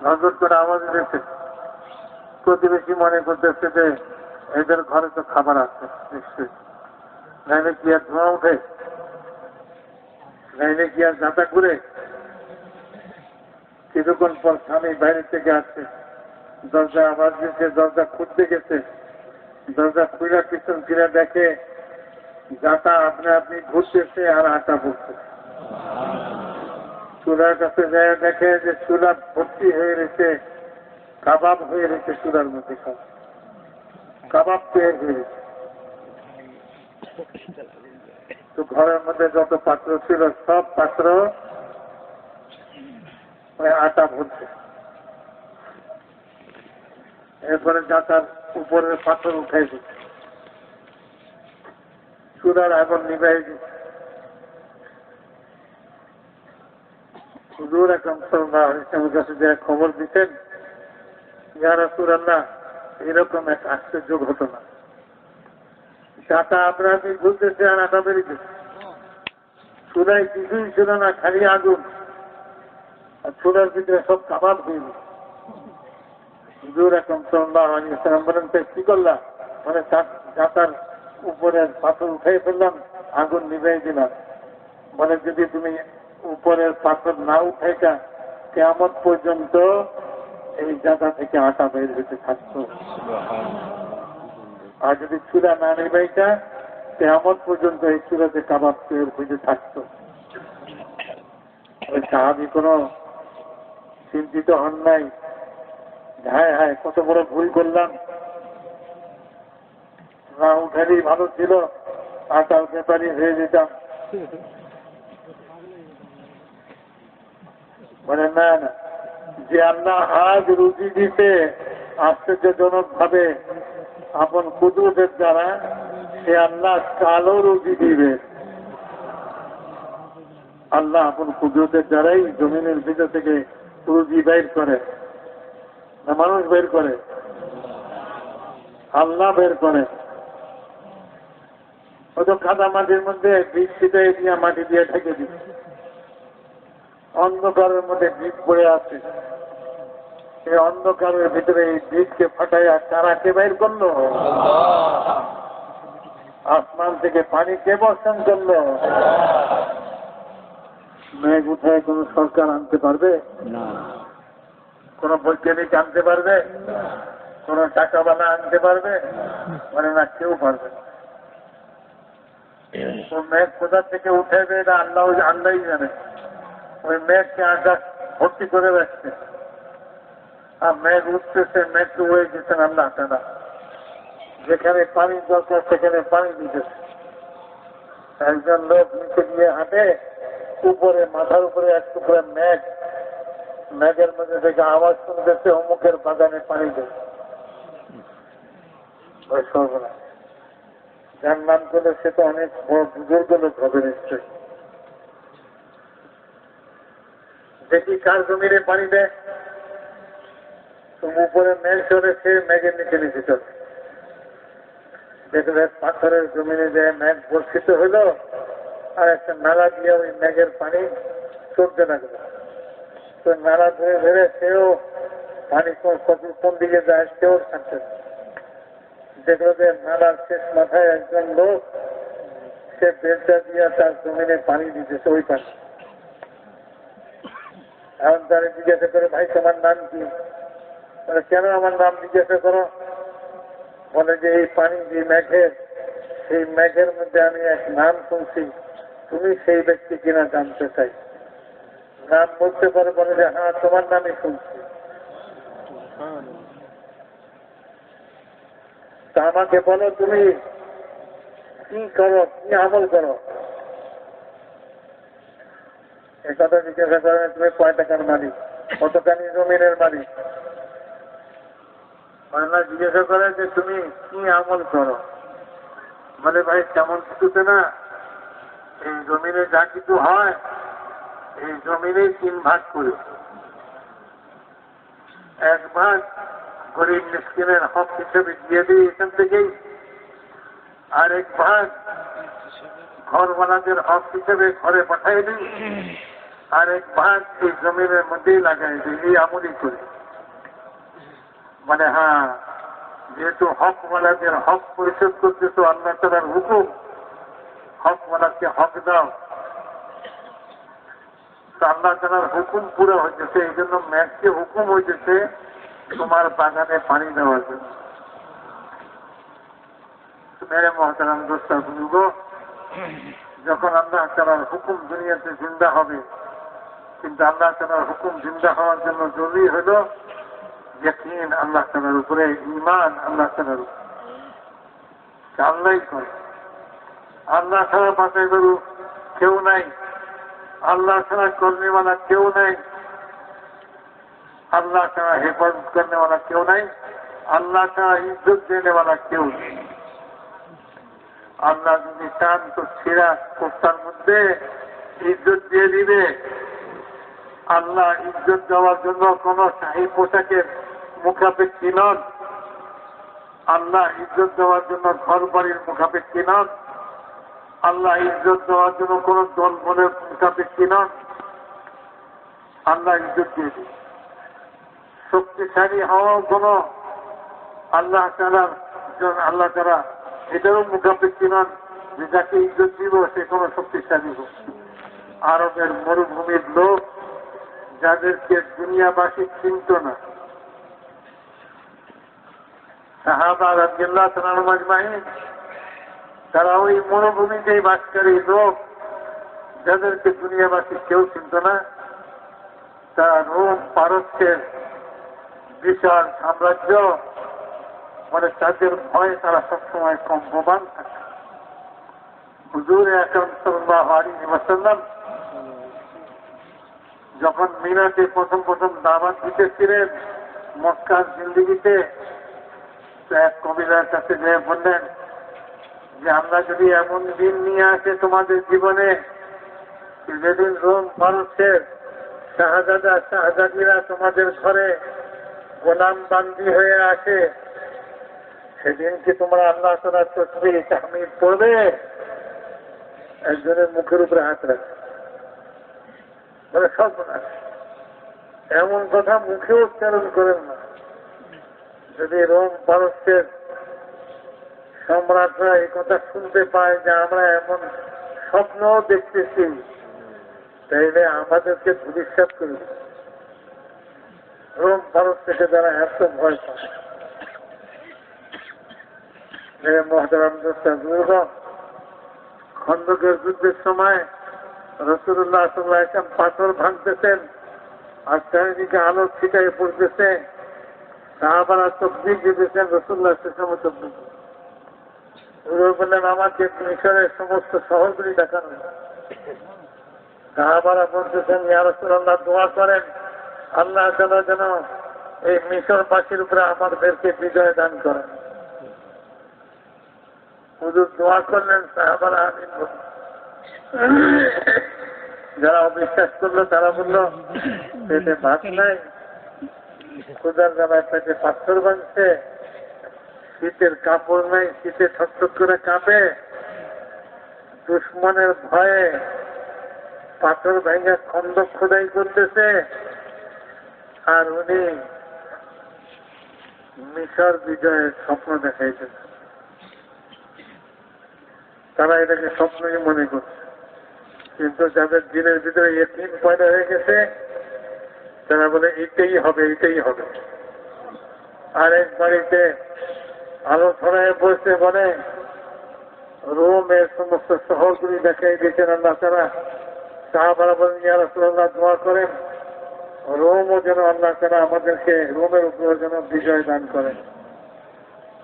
ঘটঘট করে আওয়াজ দিচ্ছে। প্রতিবেশী মনে করতেছে যে এদের ঘরে তো খাবার আছে নিশ্চয়ই, নাইলে কি আর ধোঁয়া উঠে, নাইলে কি আর যাতা ঘুরে। কিছুক্ষণ পর স্বামী বাইরে থেকে আসছে, দরজা আওয়াজ দিচ্ছে, দরজা খুঁজতে গেছে, দরজা খুঁজা পিছন ফিরে দেখে যাতা আপনি ঘুরতেছে আর আটা পড়ছে। চুলার কাছে যায় দেখে যে চুলা ভর্তি হয়ে রয়েছে, কাবাব হয়ে রয়েছে চুলার মধ্যে, সব কাবাব তৈরি হয়ে রয়েছে। তো ঘরের মধ্যে যত পাত্র ছিল সব পাত্র আটা ভরছে। এরপরে যাতার উপরের পাথর উঠাই দিচ্ছে, চুলার আগুন নিভাই দিচ্ছে। হুজুর আকরাম সাল্লাল্লাহু আলাইহি ওয়াসাল্লামের কাছে যারা খবর দিতেন, ইয়া রাসূলুল্লাহ, এরকম এক আশ্চর্য ঘটনা, যাতা আপনি ঘুরতেছে আর আটা বেরিয়েছে, চুলায় কিছুই ছিল না, খালি আগুন, আর চুলার ভিতরে সব কাবাব হয়ে গেছে। হুজুর আকরাম সাল্লাল্লাহু আলাইহি ওয়াসাল্লাম বলেন, কি করলাম? মানে যাতার উপরের পাথর উঠাই ফেললাম, আগুন নিভাই দিলাম। বলে যদি তুমি উপরের পাথর না উঠাইটা, কিয়ামত পর্যন্ত এই জায়গা থেকে আটা বের হতে থাকতো। আর যদি চুলা না নিবাইটা, কিয়ামত পর্যন্ত এই চুলাতে কাবাব তৈরি হইতে থাকতো। সাহাবী কোনো চিন্তিত হন নাই, হায় হায় কত বড় ভুল করলাম, না উঠালেই ভালো ছিল, আটার ব্যাপারই হয়ে যেতাম। বলে না না, যে আল্লাহ আজ রুজি দিতে আশ্চর্যজনক ভাবে আপন কুদরতের দ্বারা, সে আল্লাহ কালো রুজি দিবে। আল্লাহ আপন কুদরতের দ্বারাই জমিনের ভিতর থেকে রুজি বের করে, না মানুষ বের করে? আল্লাহ বের করে। ওই তো কাদা মাটির মধ্যে বীজ ছিটাই দিয়ে মাটি দিয়ে ঢেকে দিচ্ছে, অন্ধকারের মধ্যে বীজ পড়ে আছে, এই অন্ধকারের ভিতরে এই বীজকে ফাটাইয়া চারাকে বের করলো, আসমান থেকে পানি কে বর্ষণ করলো? মেঘ উঠায় কোন সরকার আনতে পারবে না, কোন বৈজ্ঞানিক আনতে পারবে, কোন টাকাওয়ালা আনতে পারবে? মানে না, কেউ পারবে না। মেঘ কোথা থেকে উঠেবে এটা আল্লাহই জানে। ওই মেঘকে আকাশ ভর্তি করে রাখছে, আর মেঘ উঠতেছে, মেঘকে হয়ে গেছেন আল্লাহ তাআলা। যেখানে পানি দরকার সেখানে পানি দিতেছে। একজন লোক নিচে গিয়ে হাঁটে, উপরে মাথার উপরে এক টুকরা মেঘ, মেঘের মধ্যে থেকে আওয়াজ শুনতেছে অমুকের বাগানে পানি দেয়। যার নাম করলে সে তো অনেক বড় বুজুর্গ লোক হবে নিশ্চয়। দেখি কার জমিনে পানি দেয়, উপরে মেঘ চলে, সে মেঘের নিচে নিচে চলে। দেখবে পাথরের জমিনে যে মেঘ বর্ষিত হইল, আর একটা নালা দিয়ে ওই মেঘের পানি চলতে লাগলো। তো নালা ধরে ধরে সেও পানি কোন দিকে যায় সেও থাকতে, দেখলো যে নালার শেষ মাথায় একজন লোক সে বেলটা দিয়ে তার জমিনে পানি দিতেছে ওই পানি। এখন তারা জিজ্ঞাসা করে, ভাই তোমার নাম কি? বলে, কেন আমার নাম জিজ্ঞাসা করো? বলে যে এই পানি যে মেঘের, সেই মেঘের মধ্যে আমি এক নাম শুনছি, তুমি সেই ব্যক্তি কিনা জানতে চাই। নাম বলতে পারে? বলে যে হ্যাঁ তোমার নামই শুনছি। তা আমাকে বলো তুমি কি করো, কি আমল করো? এই কথা জিজ্ঞাসা করে, তুমি কয় টাকার মালিক, কতখানি জমিনের মালিক? না, জিজ্ঞাসা করে যে তুমি কি আমল করো? বলে ভাই তেমন কিছুতে না, এই জমিনে যা কিছু হয় এই জমিনেই 3 ভাগ করি। 1 ভাগ গরিব মিসকিনের হক হিসেবে দিয়ে দিই এখান থেকেই, আর 1 ভাগ ঘরওয়ালাদের হক হিসেবে ঘরে পাঠাই দিই, আর 1 ভাগ এই জমিনের মধ্যেই লাগাই দিই। এই আমলই করি। মানে হ্যাঁ, যেহেতু হকওয়ালাদের হক পরিশোধ করতেছ, আল্লাহ তাআলার হুকুম, হকওয়ালাকে হক দাও, আল্লাহ তাআলার হুকুম পুরো হইতেছে। এই জন্য মেঘকে হুকুম হইতেছে তোমার বাগানে পানি দেওয়ার জন্য। মেরে মহতারাম দোস্ত বুঝব, যখন আল্লাহ তাআলার হুকুম দুনিয়াতে জিন্দা হবে, কিন্তু আল্লাহ তাআলার হুকুম জিন্দা হওয়ার জন্য জরুরি হল ইয়াকিন আল্লাহ তাআলার উপরে, ঈমান আল্লাহ তাআলার উপরে। আল্লাহই করে, আল্লাহ ছাড়া বাঁচাই করু কেউ নাই, আল্লাহ ছাড়া করনেওয়ালা কেউ নাই, আল্লাহ ছাড়া হেফাজত করনেওয়ালা কেউ নাই, আল্লাহ ছাড়া ইজ্জত দেনেওয়ালা কেউ নেই। আল্লাহ যদি চান তো ছেঁড়া কোফতার মধ্যে ইজ্জত দিয়ে দিবে। আল্লাহ ইজ্জত দেওয়ার জন্য কোন শাহী পোশাকের মুখাপেক্ষী নন। আল্লাহ ইজ্জত দেওয়ার জন্য ঘর বাড়ির মুখাপেক্ষী নন। আল্লাহ ইজ্জত দেওয়ার জন্য কোন দল বলের মুখাপেক্ষী নন। আল্লাহ ইজ্জত দিয়ে দিন। শক্তিশালী হওয়াও কোন আল্লাহ তাআলা এটারও মুখাপেক্ষী নন যে যাকে ইজ্জত দিব সে কোন শক্তিশালী হোক। আরবের মরুভূমির লোক যাদেরকে দুনিয়াবাসী চিনত না, সাহাবা রাদিয়াল্লাহু তাআলা আনহুম আজমাইন, তারা ওই মরুভূমিতেই বাসকারী লোক যাদেরকে দুনিয়াবাসী কেউ চিনত না, তারা রোম পারস্যের বিশাল সাম্রাজ্য, মানে তাদের ভয়ে তারা সবসময় কম্পমান থাকে। হুজুর আকরাম সাল্লাল্লাহু আলাইহি ওয়াসাল্লাম যখন মিনাতে প্রথম দাওয়াত দিতেছিলেন মক্কার জিন্দেগিতে, তো এক কবিরার কাছে গিয়ে বললেন যে আমরা যদি এমন দিন নিয়ে আসে তোমাদের জীবনে যেদিন রোম পারস্যের শাহজাদা শাহজাদিরা তোমাদের ঘরে গোলাম বান্দি হয়ে আসে, সেদিন কি তোমরা আল্লাহ তাআলার তাসবিহ তাহমিদ পড়বে? একজনের মুখের উপরে হাত রাখে, বলে সব না, এমন কথা মুখে উচ্চারণ করেন না। যদি রোম পারস্যের সম্রাটরা এই কথা শুনতে পায় যে আমরা এমন স্বপ্নও দেখতেছি, তাইলে আমাদেরকে ভবিষ্যৎ করবে। রোম ভারত থেকে যারা এত ভয় পায়। মহতারাম দোস্ত বুজুর্গ, খন্দকের যুদ্ধের সময় রাসূলুল্লাহ সাল্লাল্লাহু আলাইহি ওয়াসাল্লাম পাথর ভাঙতেছেন আর চারিদিকে আলো ছিটায় পড়তেছে, সাহাবারা তাকবীর দিতেছেন, রাসূলুল্লাহ সাল্লাল্লাহু আলাইহি ওয়াসাল্লাম তাকবীর বললেন আমাকে মিশরের সমস্ত শহরগুলি দেখানো। সাহাবারা বলতেছেন ইয়া রাসূলুল্লাহ দোয়া করেন আল্লাহ তাআলা যেন এই মিশরবাসীর উপরে আমাদেরকে বিজয় দান করেন। হুজুর দোয়া করলেন, সাহাবারা আমিন বললেন। যারা অবিশ্বাস করলো তারা বলল পেটে ভাত নাই, ক্ষুধার জ্বালায় পেটে পাথর ভাঙছে, শীতের কাপড় নাই, শীতে ছটছট করে কাঁপে, দুশ্মনের ভয়ে পাথর ভেঙে খন্দক খোদাই করতেছে, আর উনি মিশর বিজয়ের স্বপ্ন দেখাইতেছে। তারা এটাকে স্বপ্নই মনে করছে। কিন্তু যাদের দিনের ভিতরে ইয়কিন পয়দা হয়ে গেছে তারা বলে এইটাই হবে, এইটাই হবে। আরেক বাড়িতে আলোচনায় বসে বলে রোমের সমস্ত শহরগুলি দেখাই দিয়েছেন আল্লাহ তারা। সাহাবারা বলেন ইয়া রাসূলুল্লাহ দোয়া করেন রোমও যেন আল্লাহ তারা আমাদেরকে রোমের উপরে যেন বিজয় দান করেন।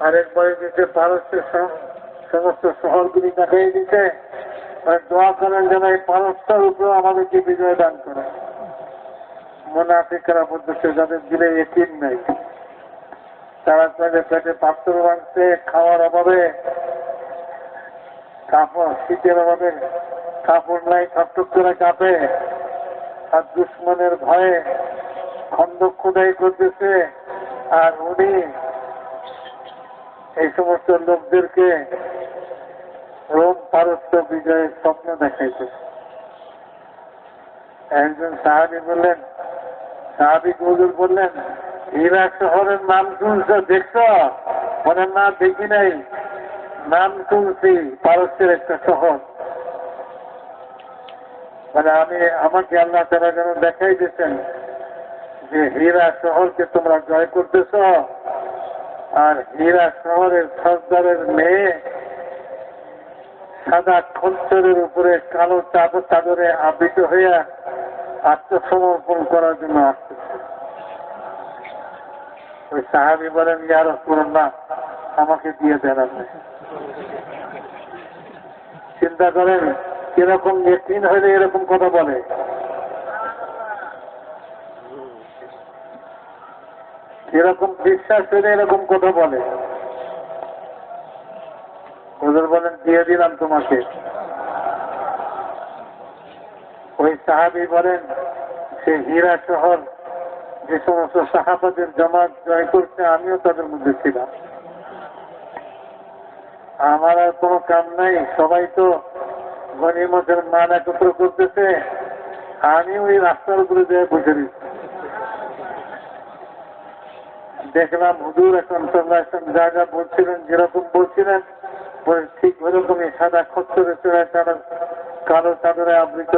আরেক বাড়িতে পারস্যের সমস্ত শহরগুলি দেখাই দিতে দোয়া করেন যেন এই পারস্যের উপরে আমাদেরকে বিজয় দান করেন। মুনাফিকরা বলতেছে যাদের দিলে ইয়কিন নাই, তারা তাদের পেটে পাথর ভাঙছে, খাওয়ার অভাবে, কাপড় শীতের অভাবে কাপড় নাই, থকথক করে কাঁপে, আর দুশ্মনের ভয়ে খন্দক খোদাই করতেছে। আর উনি এই সমস্ত লোকদেরকে রোম পারস্য বিজয়ের স্বপ্ন দেখাইতেছে। একজন সাহাবী বললেন, সাহাবী হুজুর বললেন হীরা শহরের নাম শুনছো, দেখছো? বলেন না দেখি নাই, নাম শুনছি, পারস্যের একটা শহর। মানে আমাকে আল্লাহ তাআলা যেন দেখাই দিয়েছেন যে হীরা শহরকে তোমরা জয় করতেছ, আর হীরা শহরের সর্দারের মেয়ে সাদা খচ্চরের উপরে কালো চাদরে আবৃত হইয়া আত্মসমর্পণ করার জন্য আসতেছে। ওই সাহাবী বলেন ইয়া রাসূলুল্লাহ আমাকে দিয়ে দেন আপনি। চিন্তা করেন কিরকম ইয়কিন হইলে এরকম কথা বলে। কিরকম বিশ্বাস হইলে এরকম কথা বলে। হুজুর বলেন দিয়ে দিলাম তোমাকে। ওই সাহাবী বলেন সে হীরা শহর যে সমস্ত সাহাবাদের জামাত জয় করছে আমিও তাদের মধ্যে ছিলাম। আমার আর কোনো কাম নাই, সবাই তো গনিমতের মান একত্র করতেছে, আমি ওই রাস্তার উপরে যেয়ে বসে দিচ্ছি। দেখলাম হুজুর এখন যা যা বলছিলেন, যেরকম বলছিলেন ঠিক ওরকমই সাদা খচ্চরে চড়ায় তারা কালো চাদরে আবৃত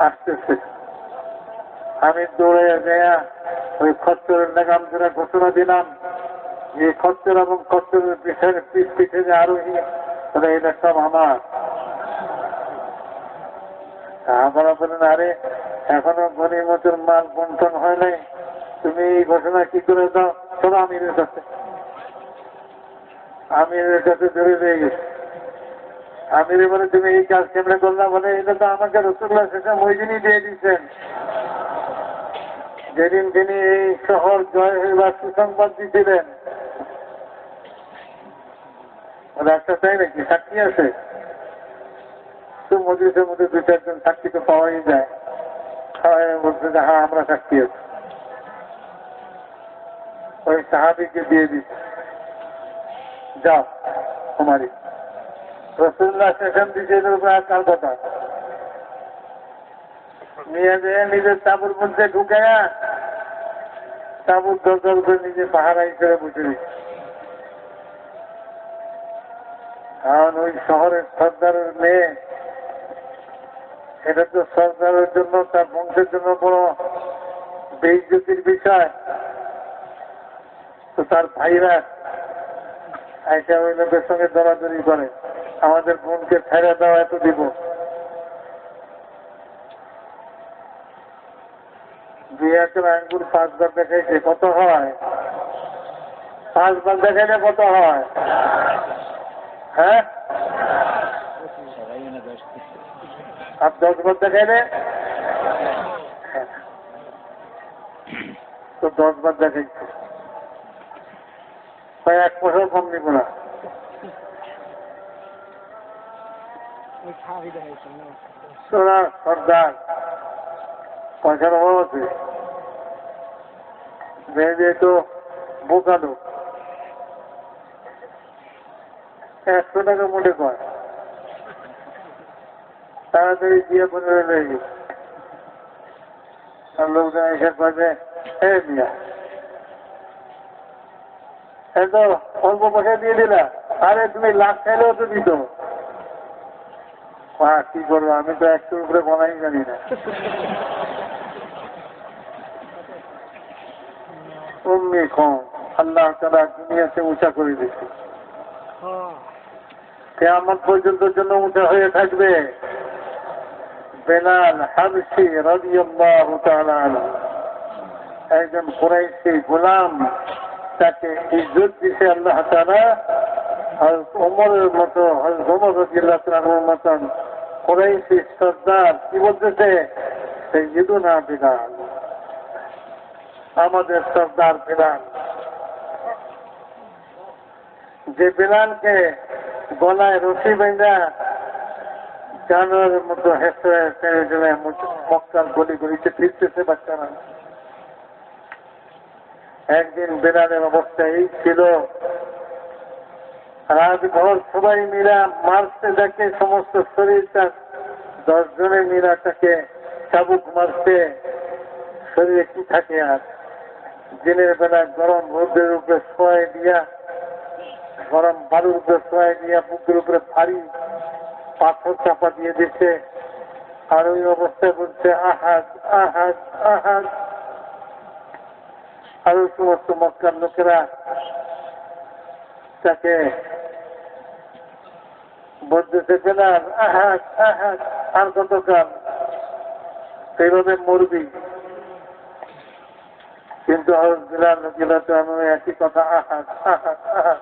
আসতেছে। আমি দৌড়ে যাইয়া ওই খচ্চরের লাগাম ধরে ঘোষণা দিলাম যে খচ্চর এবং খচ্চরের পিঠে যে আরোহী এটা সব আমার। আমরা বলেন আরে এখনো গনিমতের মাল বন্টন হয় নাই, তুমি এই ঘোষণা কি করে দাও? চলো আমিরের কাছে। আমিরের কাছে ধরে দিয়ে গেছে। আমিরে বলে তুমি এই কাজ কেমনে করলাম? বলে এটা তো আমাকে রাসূলুল্লাহ সাল্লাল্লাহু আলাইহি ওয়াসাল্লাম ওই দিনই দিয়ে দিচ্ছেন, যেদিন তিনি এই শহর জয় হইবার সুসংবাদ দিয়েছিলেন। রাস্তা চাই নাকি সাক্ষী আছে? তো মজলিসের মধ্যে দু চারজন সাক্ষী তো পাওয়াই যায়। বলছে যে হ্যাঁ আমরা সাক্ষী আছি। ওই সাহাবীকে দিয়ে দিচ্ছে, যাও তোমারই। রাসূলুল্লাহ সেখান দিচ্ছে এদের উপরে আর কার কথা নিয়ে যেয়ে নিজের তাঁবুর মধ্যে ঢুকাইয়া তাঁবুর দরজার উপরে নিজে পাহারা হিসেবে বসে দিচ্ছে। কারণ ওই শহরের সর্দারের মেয়ে, এটা তো সর্দারের জন্য তার বংশের জন্য বড় বেইজ্জতির বিষয়। তো তার ভাইরা আইসা ওই লোকের সঙ্গে দরাদরি করে, আমাদের বোনকে ছেড়ে দেওয়া এত দিব। দুই একটা আঙ্গুর 5 বার দেখাইছে, কত হয়? 5 বার দেখাইলে কত হয়? হ্যাঁ, আর 10 বার দেখাইলে তো 10 বার দেখাইছে, 1 পয়সাও কম নিব না। তোরা সর্দার পয়সার অভাব আছে, মেয়েদের তো বোকালো। 100 টাকা মোটে কয়, তাড়াতাড়ি দিয়ে 15 লেগে গেছে। আর লোকজন এসে কয়ে মিয়া এত অল্প পয়সা দিয়ে দিলা, আরে তুমি লাখ চাইলেও তো দিত, কি করবো, আমি তো একটু উপরে বলাই জানি না। অমনি কম আল্লাহ তাআলা দুনিয়াতে উঁচা করে দিচ্ছে, কিয়ামত পর্যন্ত জন্য উঁচা হয়ে থাকবে। বেলাল হাবশী রাদিয়াল্লাহু তাআলা আনহু, একজন কুরাইশী গোলাম, তাকে ইজ্জত দিতে আল্লাহ তাআলা হযরত ওমরের মতো, হযরত ওমর রাদিয়াল্লাহু তাআলার মতন কুরাইশী সর্দার কি বলতেছে, সাইয়্যিদুনা বেলাল, আমাদের সর্দার বেলাল। যে বেলালকে গলায় রশি বেঁধা জানোয়ারের মতো হেসে হেসে মক্কার গলি গলিতে ফিরতেছে বাচ্চারা। একদিন বেলালের অবস্থা এই ছিল, রাত ভর সবাই মিলা মারতে থাকে, সমস্ত শরীরটা 10 জনে মিলা তাকে চাবুক মারতে, শরীরে কি থাকে আর। দিনের বেলা গরম রোদের উপরে শোয়াই দিয়া, গরম বালুর উপরে শোয়াই দিয়া বুকের উপরে ভারী পাথর চাপা দিয়ে দিচ্ছে, আর ওই অবস্থায় বলছে আহাদ আহাদ আহাদ। আর ওই সমস্ত মক্কার লোকেরা তাকে বলতেছে বেলাল আহাদ আহাদ, আর কতকাল সেইভাবে মরবি। কিন্তু হযরত বেলাল রাদিয়াল্লাহু আনহু একই কথা, আহাদ আহাদ আহাদ।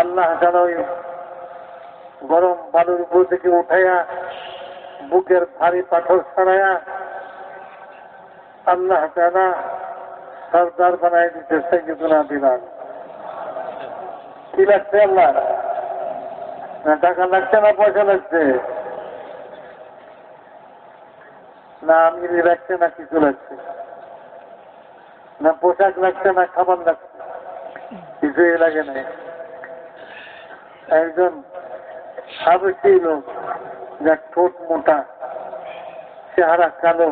আল্লাহ তাআলা ওই গরম বালুর উপর থেকে উঠাইয়া বুকের ভারী পাথর সরাইয়া আল্লাহ তাআলা সর্দার বানাই দিতে সাইয়্যিদুনা বেলাল। কি লাগছে আল্লাহ? না টাকা লাগছে, না পয়সা লাগছে, না আমিরি লাগছে, না কিছু লাগছে, না পোশাক লাগছে, না খাবার লাগছে, কিছুই লাগে না। একজন হাবশী লোক, যার ঠোঁট মোটা, চেহারা কালো,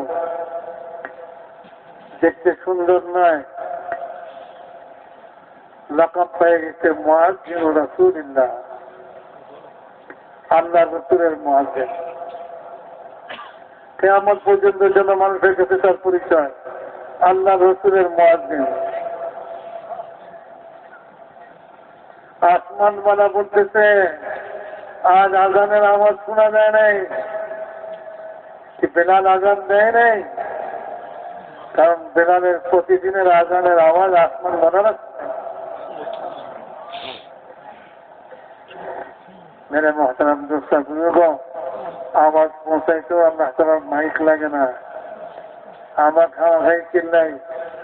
দেখতে সুন্দর নয়, লকব পেয়ে গেছে মুয়াজ্জিন রাসূলুল্লাহ, আল্লাহ রাসূলের মুয়াজ্জিন। কিয়ামত পর্যন্ত যেন মানুষের কাছে তার পরিচয়, আল্লাহ রাসূলের মুয়াজ্জিন। আসমান বালা বলতেছে আজ আজানের আওয়াজ শোনা যায় নাই, কি বেলাল আজান দেয় নাই? কারণ বেলালের প্রতিদিনের আজানের আওয়াজ আসমান বালা রাখছে। মেরে মোহতারাম দোস্তা বুজুর্গ, আওয়াজ পৌঁছাইতেও আল্লাহ তাআলার মাইক লাগে না। আমার খাওয়া খাই চিল্লাই,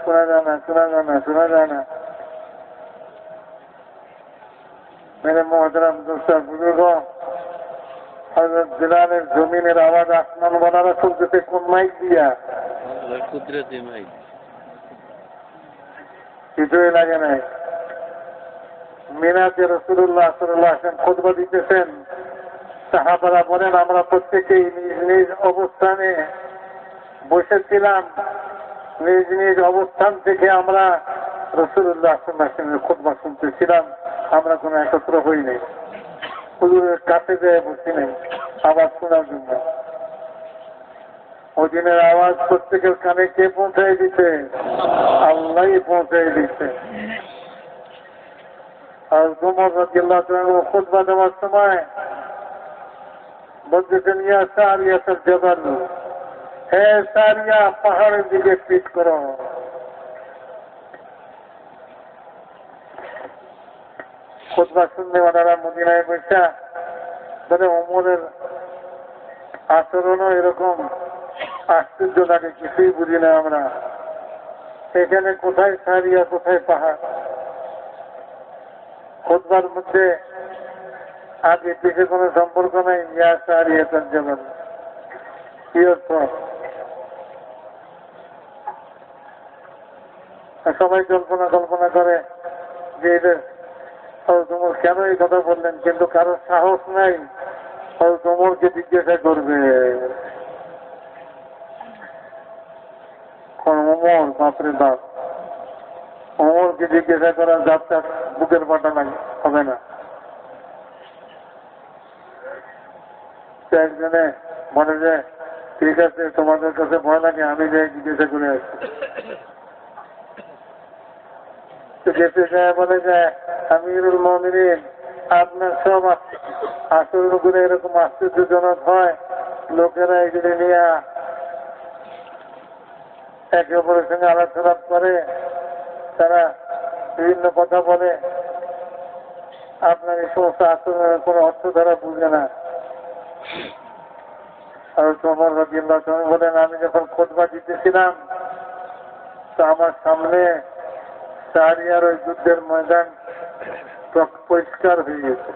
শোনা যায় না, শোনা যায় না, শোনা যায় না। মেরে মোহতারাম দোস্তা বুজুর্গ, হযরত বেলালের জমিনের আওয়াজ আসমান বালারা শুনতেছে কোন মাইক দিয়া? কুদরতি মাইক, কিছুই লাগে নাই। মিনাতে রাসূলুল্লাহ সাল্লাল্লাহু আলাইহি ওয়াসাল্লাম খুতবা দিতেছেন, সাহাবারা বলেন আমরা প্রত্যেকেই নিজ নিজ অবস্থানে বসেছিলাম, নিজ নিজ অবস্থান থেকে আমরা রাসূলুল্লাহ সাল্লাল্লাহু আলাইহি ওয়াসাল্লামের খুতবা শুনতেছিলাম। আমরা কোনো একত্র হই নাই, হুজুরের কাছে যেয়ে বসি নাই আওয়াজ শোনার জন্য। ওই দিনের আওয়াজ প্রত্যেকের কানে কে পৌঁছাই দিতে? আল্লাহই পৌঁছাই দিচ্ছে। আর ওমর রাদিয়াল্লাহু তাআলা খুতবা দেওয়ার সময় বলতেছেন ইয়া সারিয়াতুল জাবাল, হে সারিয়া পাহাড়ের দিকে পিঠ করো। খুতবা শুনলে ওনারা মদিনায় বসা বলে ওমরের আচরণও এরকম আশ্চর্য লাগে, কিছুই বুঝি না আমরা। এখানে কোথায় সারিয়া, কোথায় পাহাড়? খুতবার মধ্যে আগে পিছে কোনো সম্পর্ক নাই। ইয়া সারিয়াতুল জাবাল কি অর্থ? সবাই কল্পনা করে যে তোমার কেন এই কথা বললেন, কিন্তু কারো সাহস নাই তোমারকে জিজ্ঞাসা করবে। ওমর বাপরে বাপ, ওমরকে জিজ্ঞাসা করার যাত্রা বুকের পাটা হবে না। তো একজনে বলে যে ঠিক আছে তোমাদের কাছে ভয় লাগে আমি যাই জিজ্ঞাসা করে আসছি। তো গেছে যায় বলে যে আমিরুল মুমিনিন আপনার সব আচরণগুলো এরকম আশ্চর্যজনক হয়, লোকেরা এগুলি নিয়ে একে অপরের সঙ্গে আলোচনা করে, তারা বিভিন্ন কথা বলে, আপনার এই সমস্ত আচরণের কোনো অর্থ তারা বুঝে না। আর তোমার রাদিয়াল্লাহু তাআলা বলেন আমি যখন খুতবা দিতেছিলাম তো আমার সামনে সারিয়ার ওই যুদ্ধের ময়দান পরিষ্কার হয়ে গেছে।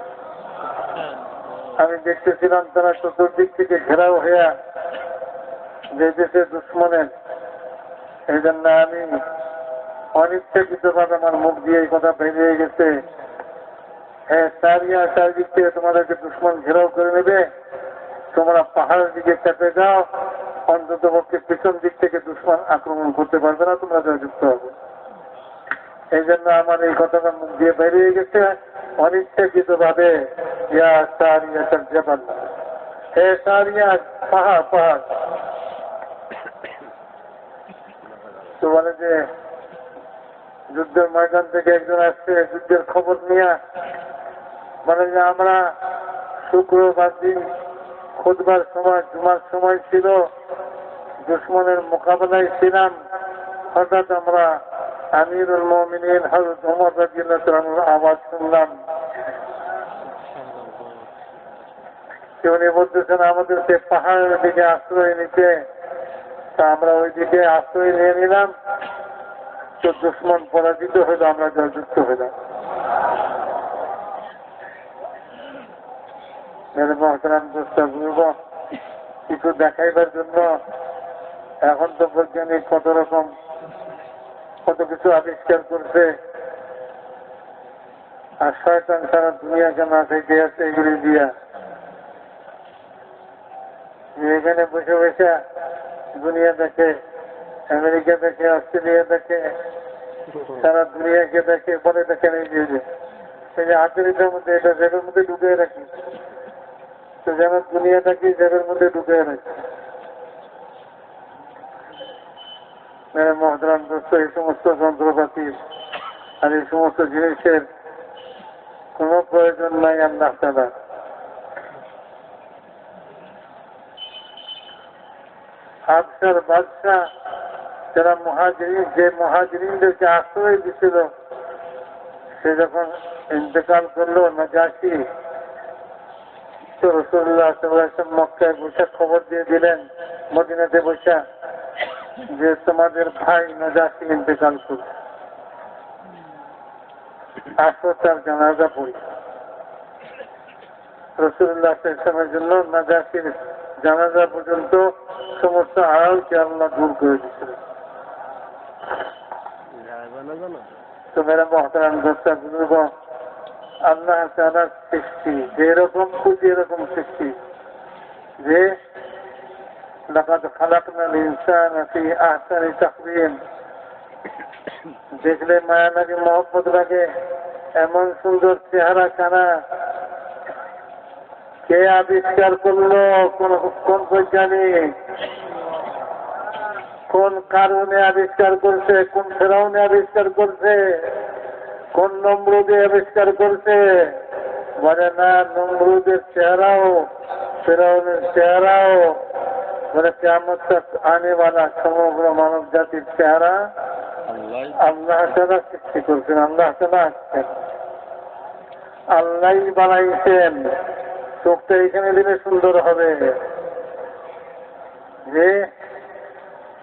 আমি দেখতেছিলাম তারা চতুর্দিক থেকে ঘেরাও হইয়া যেতেছে দুশ্মনের। এই জন্য আমি অনিচ্ছাকৃতভাবে আমার মুখ দিয়ে এই কথা বেরিয়ে গেছে, হ্যাঁ সারিয়া চারিদিক থেকে তোমাদেরকে দুশ্মন ঘেরাও করে নেবে, তোমরা পাহাড়ের দিকে চেপে যাও, অন্তত পক্ষে পিছন দিক থেকে দুশ্মন আক্রমণ করতে পারবে না, তোমরা জয়যুক্ত হবে। এই জন্য আমার এই কথাটা মুখ দিয়ে বেরিয়ে গেছে অনিচ্ছাকৃত ভাবে, ইয়া সারিয়া জবাল, হে সারিয়া পাহাড় পাহাড়। তো বলে যে যুদ্ধের ময়দান থেকে একজন আসছে যুদ্ধের খবর নিয়ে, বলে যে আমরা শুক্রবার দিন খুতবার সময় জুমার সময় ছিল, দুশ্মনের মোকাবেলায় ছিলাম, হঠাৎ আমরা আমিরুল মুমিনিন হযরত ওমর রাদিয়াল্লাহু তাআলার আওয়াজ শুনলাম। উনি বলতেছেন আমাদেরকে পাহাড়ের দিকে আশ্রয় নিতে, তা আমরা ওই দিকে আশ্রয় নিয়ে নিলাম, তো দুশ্মন পরাজিত হইল, আমরা জয়যুক্ত হইলাম। কিছু দেখাইবার জন্য এখন তো বৈজ্ঞানিক কত কিছু আবিষ্কার করছে, আর শয়তান সারা দুনিয়াকে না থেকে আছে এগুলি দিয়া। এখানে বসে বসে দুনিয়া দেখে, আমেরিকা দেখে, অস্ট্রেলিয়া দেখে, সারা দুনিয়াকে দেখে, পরে দেখে নেই যে হাতের এটার মধ্যে, এটা জেবের মধ্যে ঢুকে রাখি, তো যেন দুনিয়াটাকে জেবের মধ্যে ঢুকে রাখি। মহতরাম দোস্ত, এই সমস্ত যন্ত্রপাতি আর এই সমস্ত জিনিসের কোন প্রয়োজন নাই আল্লাহ তাআলা। হাবশার বাদশাহ যারা যে মুহাজিরিনদেরকে আশ্রয় দিছিল, সে যখন ইন্তেকাল করলো নাজাশী, তো রাসূলুল্লাহ সাল্লাল্লাহু আলাইহি ওয়াসাল্লাম মক্কায় বসে খবর দিয়ে দিলেন, মদিনাতে বসে, যে তোমাদের ভাই নাজাশী ইন্তেকাল করল, আসো তার জানাজা পড়ি। রাসূলুল্লাহ সাল্লাল্লাহু আলাইহি ওয়াসাল্লামের জন্য নাজাশীর জানাজা পর্যন্ত সমস্ত আড়ালকে আল্লাহ দূর করে দিচ্ছিল। তো মেরা মহতারাম দোস্ত বুজুর্গ, আল্লাহ তাআলার সৃষ্টি যেরকম খুশি এরকম সৃষ্টি, যে লাকাদ খালাকনাল ইনসানা ফি আহসানি তাকওয়িম, দেখলে মায়া লাগে, মহব্বত লাগে, এমন সুন্দর চেহারা খানা কে আবিষ্কার করলো? কোন বৈজ্ঞানিক, কোন কারণে আবিষ্কার করছে? কোন ফেরাউনে আবিষ্কার করছে? কোন নমরুদে আবিষ্কার করছে? বলে না, নমরুদের চেহারাও ফেরাউনের চেহারাও বলে কিয়ামত তক আনেওয়ালা সমগ্র মানব জাতির চেহারা আল্লাহ তাআলা সৃষ্টি করছেন। আল্লাহ তাআলা আসছেন, আল্লাহই বানাইছেন। চোখটা এখানে দিলে সুন্দর হবে, যে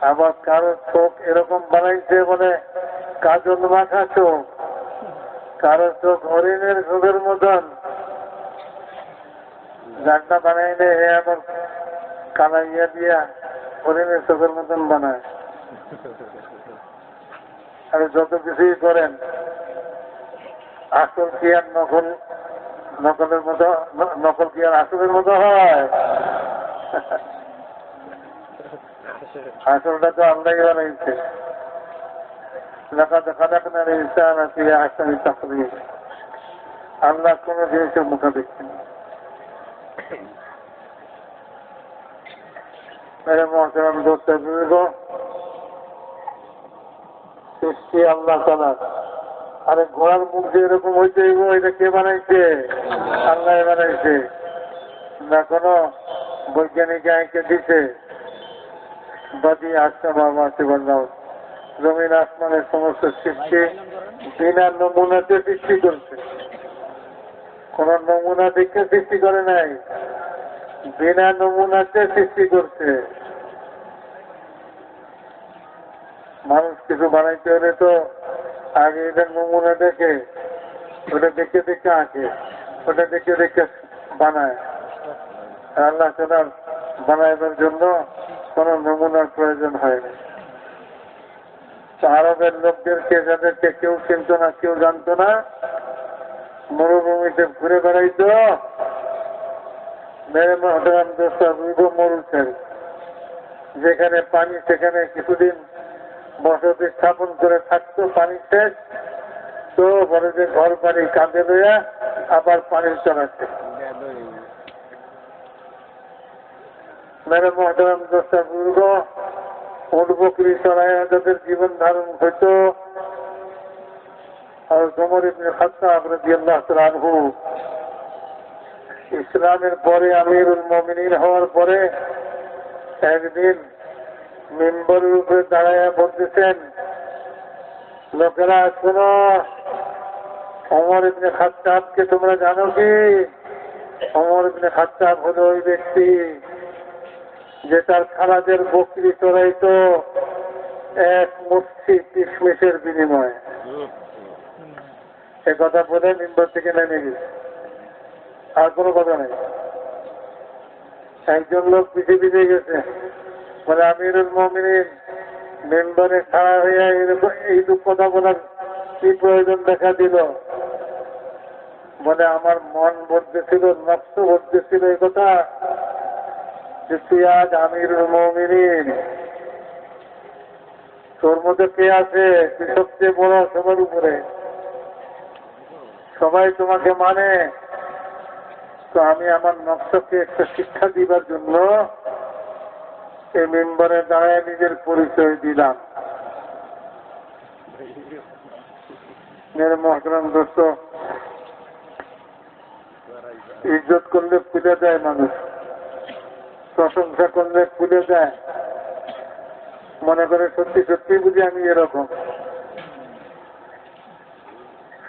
আবার কারো চোখ এরকম বানাইছে বলে কাজল মাখা চোখ, কারো চোখ হরিণের চোখের মতন, যারটা বানাইলে হে আবার কালাইয়া দিয়া হরিণের চোখের মতন বানায়। আর যত কিছুই করেন, আসল কি আর নকলের মতো, নকল কি আর আসলের মতো হয়? আসলটা তো আল্লাহই বানাইছে। লাকাদ খালাকনাল ইনসানা ফি আহসানি তাকওয়িম। আল্লাহ কোন জিনিসের মুখাপেক্ষী না। मेरे मोहतरम दोस्त बुजुर्गों, সৃষ্টি আল্লাহ তাআলা। আরে ঘোড়ার মুখ যে এরকম হইতে এটা কে বানাইছে? আল্লাহ বানাইছে না, কোনো বৈজ্ঞানিক আইকে দিছে। বাদি আসতে বললাম জমিন আসমানের সমস্ত সৃষ্টি বিনা নমুনাতে সৃষ্টি করছে। কোন নমুনা দেখে সৃষ্টি করে নাই, বিনা নমুনাতে সৃষ্টি করছে। মানুষ কিছু বানাইতে হলে তো আগে এটা নমুনা দেখে, ওটা দেখে দেখে আঁকে, ওটা দেখে দেখে বানায়। আল্লাহ তাআলা বানাইবার জন্য কোন নমুনার প্রয়োজন হয়নি। আরবের লোকদেরকে, যাদেরকে কেউ চিনত না, কেউ জানতো না, মরুভূমিতে ঘুরে বেড়াইতো। মেরে মহতরম দোস্ত মরুছেন, যেখানে পানি সেখানে কিছুদিন বসতি স্থাপন করে থাকতো, পানি শেষ তো বলে যে ঘর বাড়ি কাঁধে লইয়া আবার পানি চালাচ্ছে। মেরে মহতরম দোস্ত বুর্গ উট বকরি চড়াইয়া যাদের জীবন ধারণ হইত। আর ওমর ইবনে খাত্তাব রাদিয়াল্লাহু তাআলা আনহু ইসলামের পরে আমিরুল মুমিনিন হওয়ার পরে একদিন মিম্বরের উপরে দাঁড়াইয়া বলতেছেন, লোকেরা শোনো, ওমর ইবনে খাত্তাবকে তোমরা জানো কি? ওমর ইবনে খাত্তাব হলো ওই ব্যক্তি যে তার খালাদের বকরি চড়াইত এক মুষ্টি কিশমিশের বিনিময়ে। সে কথা বলে মিম্বর থেকে নেমে গেছে, আর কোনো কথা নেই। একজন লোক পিছিয়ে পিছিয়ে গেছে, বলে আমিরুল মুমিনিন মেম্বারে খাড়া হইয়া এরকম এইটুক কথা বলার কি প্রয়োজন দেখা দিল? বলে আমার মন বলতেছিল, নফস বলতেছিল এই কথা যে তুই আজ আমিরুল মুমিনিন, তোর মধ্যে কে আছে? তুই সবচেয়ে বড় সবার উপরে, সবাই তোমাকে মানে। তো আমি আমার নফসকে একটা শিক্ষা দিবার জন্য এই মেম্বারে দাঁড়ায় নিজের পরিচয় দিলাম। মেরে মহতরম দোস্ত, ইজ্জত করলে ফুলে যায় মানুষ, প্রশংসা করলে ফুলে যায়, মনে করে সত্যি সত্যি বুঝি আমি এরকম,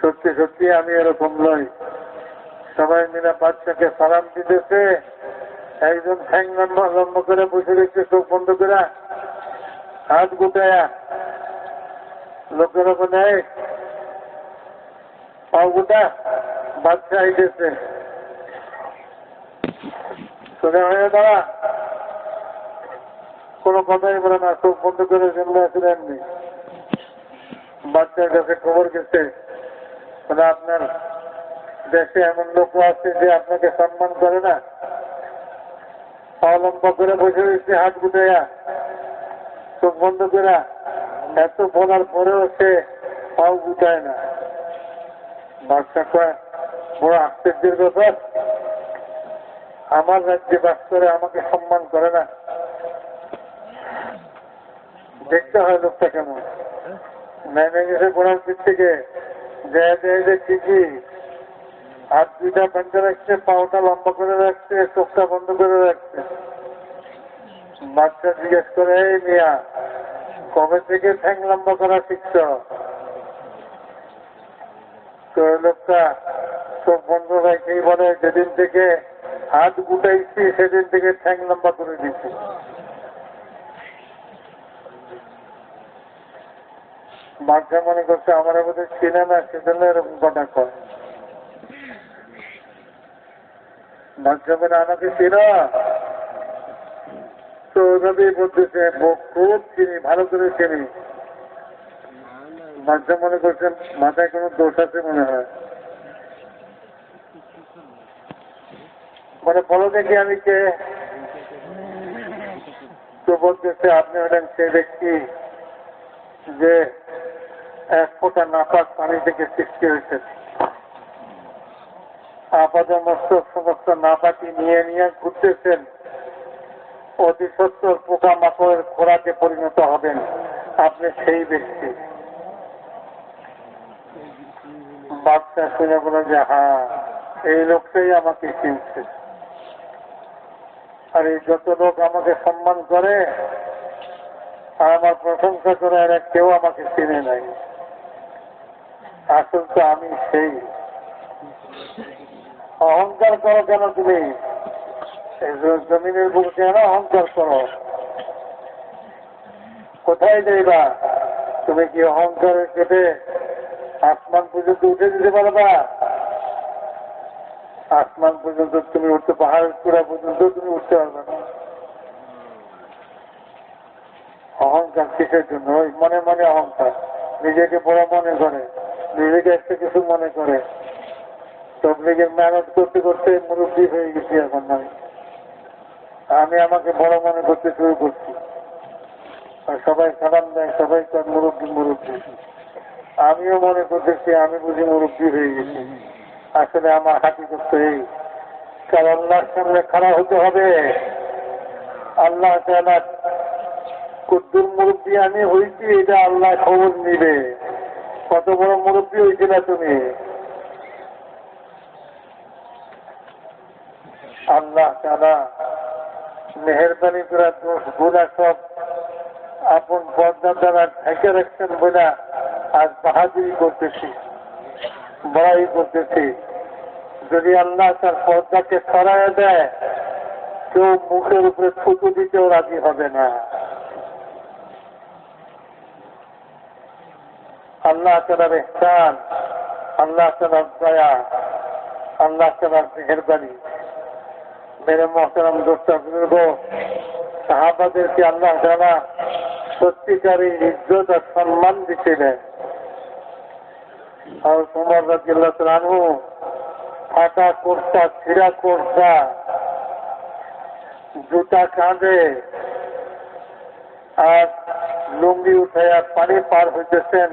সত্যি সত্যি আমি এরকম নই। সবাই মিলে বাচ্চাকে সালাম দিতেছে, একজন ঠ্যাং লম্বা লম্বা করে বসে রয়েছে, চোখ বন্ধ করে হাত গুটায়া। লোকের ওখানে পাও গুটা, বাচ্চা আইতেছে, সোজা হয়ে দাঁড়া, কোনো কথাই বলে না, চোখ বন্ধ করে জন্ম আসলে এমনি। বাচ্চার কাছে খবর গেছে, মানে আপনার দেশে এমন লোক আছে যে আপনাকে সম্মান করে না, লম্বা করে বসে রয়েছে হাত গুটাইয়া, চোখ বন্ধ করে, এত বলার পরেও সে পাও গুটায় না। বাচ্চা কয়, বড় আশ্চর্যের ব্যাপার, আমার রাজ্যে বাস করে আমাকে সম্মান করে না। দেখতে হয় লোকটা কেমন। নেমে গেছে ঘোড়ার পিঠ থেকে, যে ঠিকই হাত দুইটা বেঁধে রাখছে, পাওটা লম্বা করে রাখছে, চোখটা বন্ধ করে রাখছে। বাচ্চা জিজ্ঞেস করে, এই মিয়া, কবে থেকে ঠ্যাং লম্বা করা শিখছ? তো লোকটা চোখ বন্ধ রাখেই বলে, যেদিন থেকে হাত গুটাইছি সেদিন থেকে ঠ্যাং লম্বা করে দিচ্ছি। বাচ্চা মনে করছে আমার বোধহয় চিনে না, সেজন্য এরকম কথা কয়। বাচ্চা বলে, আমাকে চিন? তো ওইভাবেই বলতেছে, খুব চিনি, ভালো করে চিনি। বাচ্চা মনে করছে মাথায় কোনো দোষ আছে মনে হয়, মানে বলো দেখি আমি কে? তো বলতেছে, আপনি হলেন সে ব্যক্তি যে এক ফোঁটা নাপাক পানি থেকে সৃষ্টি হয়েছে। আপাত মস্তক সমস্ত নাপাকি নিয়ে নিয়ে ঘুরতেছেন, অতি সত্তর পোকা মাকড়ের খোরাকে পরিণত হবেন, আপনি সেই ব্যক্তি। বাচ্চা শুনে বলে যে হ্যাঁ, এই লোকটাই আমাকে চিনছে। আর এই যত লোক আমাকে সম্মান করে আর আমার প্রশংসা করে, এরা কেউ আমাকে চিনে নাই। আসল তো আমি সেই। অহংকার করো কেন তুমি? জমিনের বুকে কেন অহংকার করো? কোথায় যাইবা? তুমি কি অহংকারের কেটে আসমান পর্যন্ত উঠে দিতে পারবা? আসমান পর্যন্ত তুমি উঠতে, পাহাড়ের চূড়া পর্যন্ত তুমি উঠতে পারবে না। অহংকার কিসের জন্য? ওই মনে মনে অহংকার, নিজেকে বড় মনে করে, নিজেকে একটা কিছু মনে করে। তবলিগের মেহনত করতে করতে মুরব্বী হয়ে গেছি এখন। আমি আমাকে বড় মনে করতে শুরু করছি। আর সবাই সালাম দেয়, সবাই তার মুরব্বী মুরব্বী। আমিও মনে করতেছি আমি বুঝি মুরব্বী হয়ে গেছি। আসলে আমার হাঁটি করতে এই, কারণ আল্লাহর সামনে খাড়া হতে হবে। আল্লাহ তাআলা কুদ্দুর মুরব্বী আমি হয়েছি, এটা আল্লাহ খবর নিবে। কত বড় মুরব্বী হয়েছিল তুমি? আল্লাহ তাআলা মেহেরবানি করে দোষ গুনাহ সব আপন পর্দা দ্বারা ঢেকে রাখছেন বলে আজ বাহাদুরি করতেছি, বড়াই করতেছি। যদি আল্লাহ তার পর্দাকে সরাইয়া দেয়, কেউ মুখের উপরে থুতু দিতেও রাজি হবে না। আল্লাহ তাআলার ইহসান, আল্লাহ তাআলার দয়া, আল্লাহ তাআলার মেহেরবানি। মেরে মোহতারাম দোস্ত বুজুর্গ, সাহাবাদেরকে আল্লাহ তাআলা সত্যিকারী ইজ্জত আর সম্মান দিছিলেন। আর ওমর রাদিয়াল্লাহু তাআলা আনহু ফাটা কুর্তা, ছিঁড়া কুর্তা, জুতা কাঁধে আর লুঙ্গি উঠাইয়া পানি পার হইতেছেন,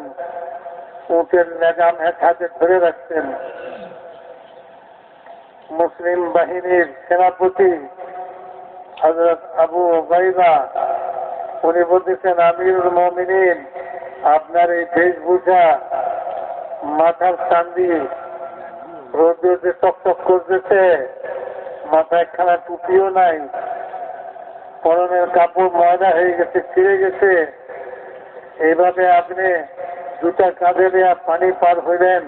উটের লেগাম এক হাতে ধরে রাখছেন। মুসলিম বাহিনীর সেনাপতি হযরত আবু উবাইদা, উনি বলতেছেন, আমিরুল মুমিনিন, আপনার এই বেশভূষা, মাথার চান্দি রোদে চকচক করতেছে, মাথায় একখানা টুপিও নাই, পরনের কাপড় ময়লা হয়ে গেছে, ছিঁড়ে গেছে, এইভাবে আপনি জুতা কাঁধে নিয়ে পানি পার হইলেন।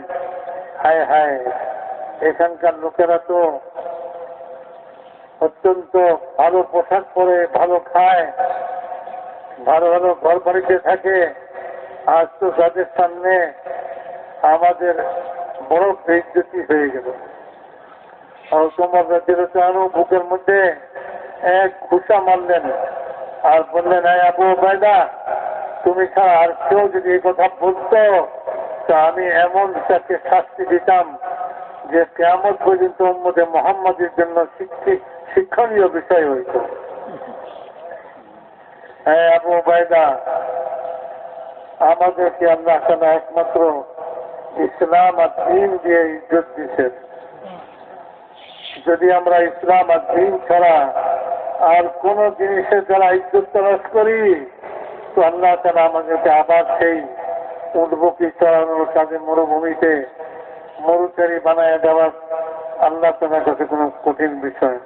হায় হায়, এখানকার লোকেরা তো অত্যন্ত ভালো পোশাক পরে, ভালো খায়, ভালো ভালো ঘর বাড়িতে থাকে। আজ তো তাদের সামনে আমাদের বড় বেইজ্জতি হয়ে গেল। আর তোমার রাদিয়াল্লাহু বুকের মধ্যে এক ঘুষা মারলেন আর বললেন, আবু উবাইদা, তুমি ছাড়া আর কেউ যদি এই কথা বলতো, তা আমি এমন তাকে শাস্তি দিতাম যে কিয়ামত পর্যন্ত উম্মতে মুহাম্মাদের জন্য শিক্ষণীয় বিষয় হইত। আবু উবাইদা, আমাদেরকে আল্লাহ তাআলা একমাত্র ইসলাম আর দ্বীন দিয়ে ইজ্জত দিচ্ছেন। যদি আমরা ইসলাম আর দ্বীন ছাড়া আর কোন জিনিসের দ্বারা ইজ্জত তলাশ করি, তো আল্লাহ তাআলা আমাদেরকে আবার সেই উটবুকি চড়ানোর কাজে মরুভূমিতে মরুচারি বানায় দেওয়ার আল্লাহ তাআলার কাছে কোনো কঠিন বিষয়।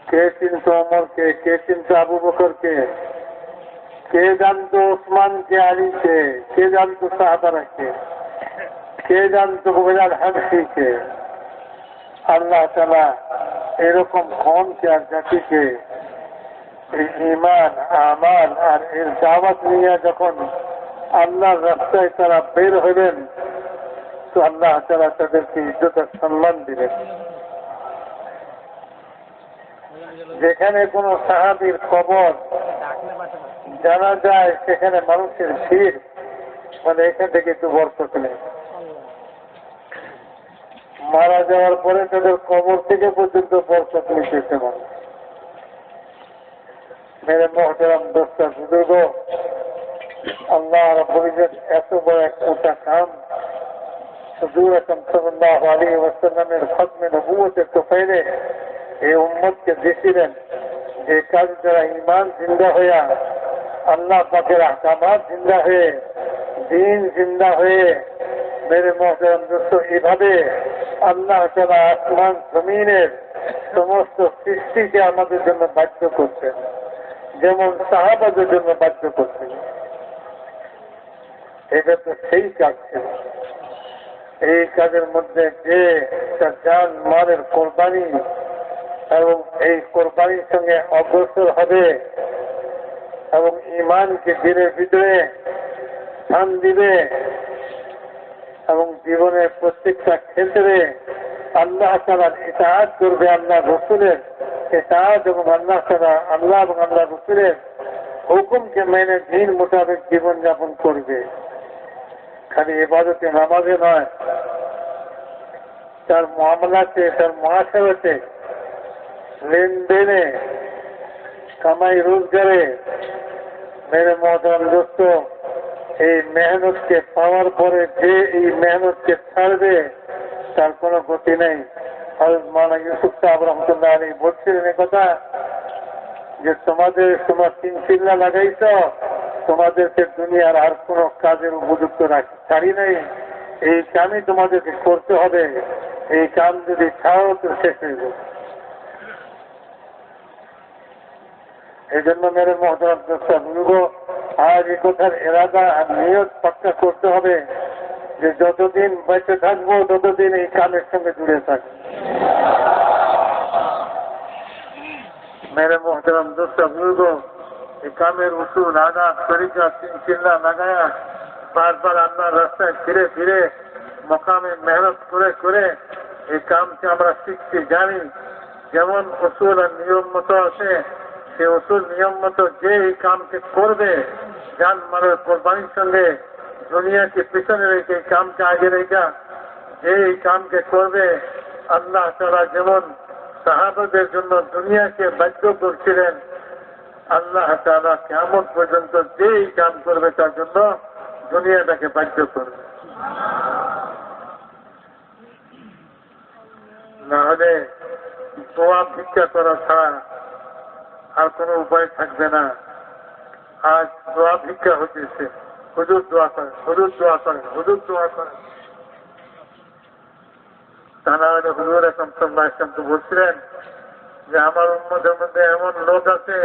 কে চিনত ওমরকে, কে চিনত আবু বকরকে, কে জানতো ওসমানকে, আলীকে, কে জানতো সাহাবারাকে, কে জানতো বিলাল হাবশীকে? আল্লাহ তাআলা এরকম কওমকে আর জাতিকে এই ঈমান, আমাল আর এর দাওয়াত নিয়ে যখন আল্লাহর রাস্তায় তারা বের হইলেন, তো আল্লাহ তাআলা তাদেরকে ইজ্জত আর সম্মান দিলেন। যেখানে কোন সাহাবীর কবর জানা যায়, সেখানে মানুষের ভিড়, মানে এখান থেকে একটু বরকত নেই। মারা যাওয়ার পরে তাদের কবর থেকে পর্যন্ত বরকত নিতেছে মানুষ। মেরে মোহতারাম দোস্ত বুজুর্গ, আল্লাহ রাব্বুল ইজ্জত এত বড় এক মোটা কাম হুজুর আকরাম সাল্লাল্লাহু আলাইহি ওয়াসাল্লামের খতমে নবুয়তের তোফাইলে এই উম্মতকে দিয়েছিলেন যে কাজ দ্বারা ঈমান জিন্দা হইয়া আল্লাহ পাকের আহকামাত জিন্দা হয়ে দিন জিন্দা হয়ে মেরে মুহতারাম দোস্ত এভাবে আল্লাহ তাআলা আসমান জমিনের সমস্ত সৃষ্টিকে আমাদের জন্য বাধ্য করছেন, যেমন সাহাবাদের জন্য বাধ্য করছেন। এটা তো সেই কাজ ছিল। এই কাজের মধ্যে যে তার জান মালের কোরবানি এবং এই কোরবানির সঙ্গে অগ্রসর হবে এবং ঈমানকে দিনের ভিতরে স্থান দিবে এবং জীবনের প্রত্যেকটা ক্ষেত্রে আল্লাহ তাআলার ইতাআত করবে, আল্লাহ রসুলের ইতাআত এবং আল্লাহ তাআলা আল্লাহ এবং আল্লাহ রসুলের হুকুমকে মেনে দিন মোতাবেক জীবনযাপন করবে। খালি ইবাদতে নামাজে নয়, তার মুআমালাতে, তার মুআশারাতে, লেনদেনে, কামাই রোজগারে মেরে মুহতারাম দোস্ত এই মেহনতকে পাওয়ার পরে যে এই মেহনতকে ছাড়বে তার কোনো গতি নেই। হযরত মাওলানা ইউসুফ সাহেব রহমাতুল্লাহ আলাইহি বলছিলেন কথা যে তোমার চিল্লা লাগাইছ, তোমাদেরকে দুনিয়ার আর কোনো কাজের উপযুক্ত ছাড়ি নাই, এই কামই তোমাদেরকে করতে হবে, এই কাম যদি ছাড়ো তো শেষ হয়ে যাবে। এই জন্য মেরে মুহতারাম দোস্ত বুঝব, আজ এই কথার এরাদা আর নিয়ত পাক্কা করতে হবে যে যতদিন বেঁচে থাকবো ততদিন এই কামের সঙ্গে জুড়ে থাকবো। মেরে মুহতারাম দোস্ত বুঝব, এই কামের উসুল আদাব তরিকা চিল্লা লাগায়া বারবার আল্লাহর রাস্তায় ফিরে ফিরে মকামে মেহনত করে করে এই কামকে আমরা শিখতে জানি। যেমন উসুল আর নিয়ম মতো আছে, সে উসুল নিয়ম মতো যে এই কামকে করবে জান মালের কোরবানির সঙ্গে দুনিয়াকে পিছনে রেখে এই কামকে আগে রেখা যে এই কামকে করবে, আল্লাহ তাআলা যেমন সাহাবাদের জন্য দুনিয়াকে বাধ্য করছিলেন, আল্লাহ তাআলা কিয়ামত পর্যন্ত যে এই কাম করবে তার জন্য দুনিয়াটাকে বাধ্য করবে। না হলে দোয়া ভিক্ষা করা ছাড়া আর কোনো উপায় থাকবে না। আজ দোয়া ভিক্ষা হচ্ছে, হুজুর দোয়া করেন, হুজুর দোয়া করেন, হুজুর দোয়া করেন। তা না হলে হুজুর আকরাম সাল্লাল্লাহু আলাইহি ওয়াসাল্লাম তো বলছিলেন যে আমার উম্মতের মধ্যে এমন লোক আছে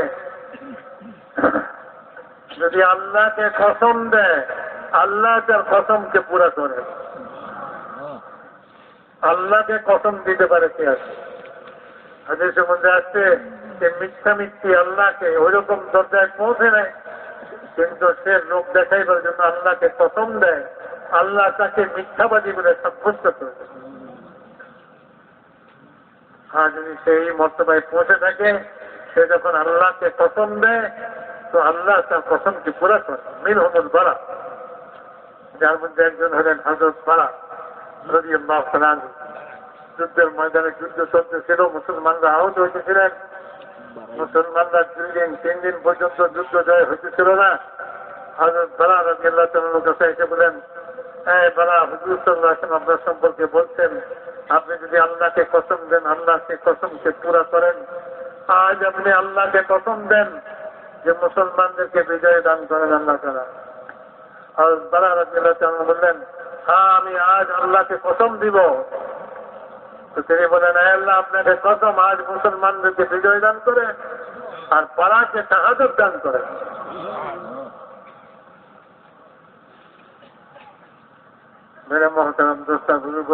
যদি আল্লাহকে কসম দেয় আল্লাহ তার কসমকে পুরা করে। আল্লাহকে কসম দিতে পারে কে আছে? হাদিসের মধ্যে আসছে যে মিথ্যা মিথ্যি আল্লাহকে ওইরকম দরজায় পৌঁছে নেয়, কিন্তু সে লোক দেখাইবার জন্য আল্লাহকে কসম দেয়, আল্লাহ তাকে মিথ্যাবাদী বলে সাব্যস্ত করে। আর যদি সেই মর্তবায় পৌঁছে থাকে, সে যখন আল্লাহকে কসম দেয় তো আল্লাহ তার কসমকে পুরা করে। মিনহুমুল বারা, যার মধ্যে একজন হলেন হযরত বারা রাদিয়াল্লাহু তাআলা আনহু। যুদ্ধের ময়দানে যুদ্ধ চলতেছিল, মুসলমানরা আহত হইতেছিলেন, মুসলমানরা 3 দিন পর্যন্ত যুদ্ধ জয় হইতেছিল না। হযরত বারা রাদিয়াল্লাহু তাআলার কাছে এসে বলেন, এই বারা, হুজুর সাল্লাল্লাহু আলাইহি ওয়াসাল্লাম আপনার সম্পর্কে বলছেন আপনি যদি আল্লাহকে কসম দেন আল্লাহ সে কসমকে পুরা করেন। আজ আপনি আল্লাহকে কসম দেন যে মুসলমানদেরকে বিজয় দান করেন আল্লাহ তাআলা। হযরত বারা রাদিয়াল্লাহু তাআলা বললেন, হ্যাঁ আমি আজ আল্লাহকে কসম দিব। তো তিনি বলেন, আল্লাহ আপনাকে কসম আজ মুসলমানদেরকে বিজয় দান করে আর পাড়াকে শাহাদত দান করে। মেরে মুহতারাম দোস্তা বুজুর্গ,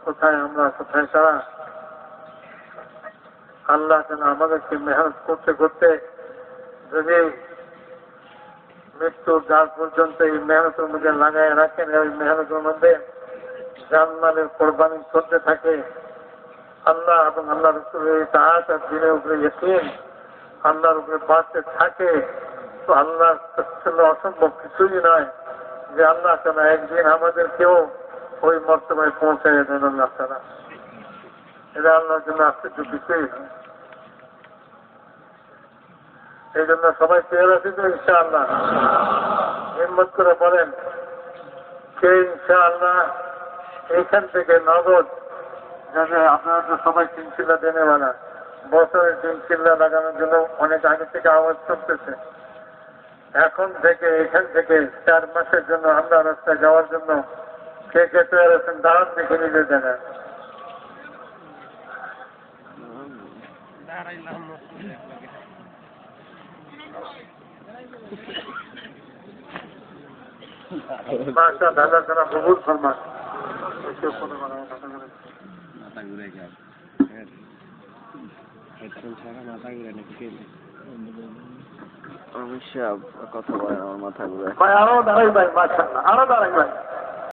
কোথায় আমরা, কোথায় তারা? আল্লাহ যেন আমাদেরকে মেহনত করতে করতে যদি মৃত্যুর দ্বার পর্যন্ত এই মেহনতের মধ্যে লাগাই রাখেন, ওই মেহনতের মধ্যে জানমালের কোরবানি করতে থাকে, আল্লাহ এবং আল্লাহ রাসূলের ইতাআত আর দ্বীনের উপরে ইয়াকিন আল্লাহর উপরে বাড়তে থাকে, তো আল্লাহ অসম্ভব কিছুই নয় যে আল্লাহ তাআলা একদিন আমাদেরকেও ওই মর্তবায় পৌঁছায় দেন আল্লাহ তাআলা। এটা আল্লাহর জন্য আশ্চর্য কিছুই নয়। এই জন্য সবাই তৈরি আছে তো ইনশাআল্লাহ? হিম্মত করে বলেন কে ইনশাআল্লাহ এইখান থেকে নগদ, যাতে আপনারা তো সবাই চিন্তা দেনেওয়ালা, বছরের দিন চিল্লা লাগানোর জন্য অনেক আগে থেকে আওয়াজ করতেছে। এখন থেকে এখান থেকে 4 মাসের জন্য আমরা রাস্তায় যাওয়ার জন্য কে কে তৈরি আছেন দাঁড়ান দেখে নিজে জানেন। মাশা আল্লাহ তাআলা কবুল ফরমান। মাথা ঘুরে গেল হেডফোন ছাড়া মাথা ঘুরে নাকি অবশ্যই কথা বলেন আমার মাথা ঘুরে। ভাই আরো দাঁড়াই ভাই, মাশাআল্লাহ আরো দাঁড়াই ভাই।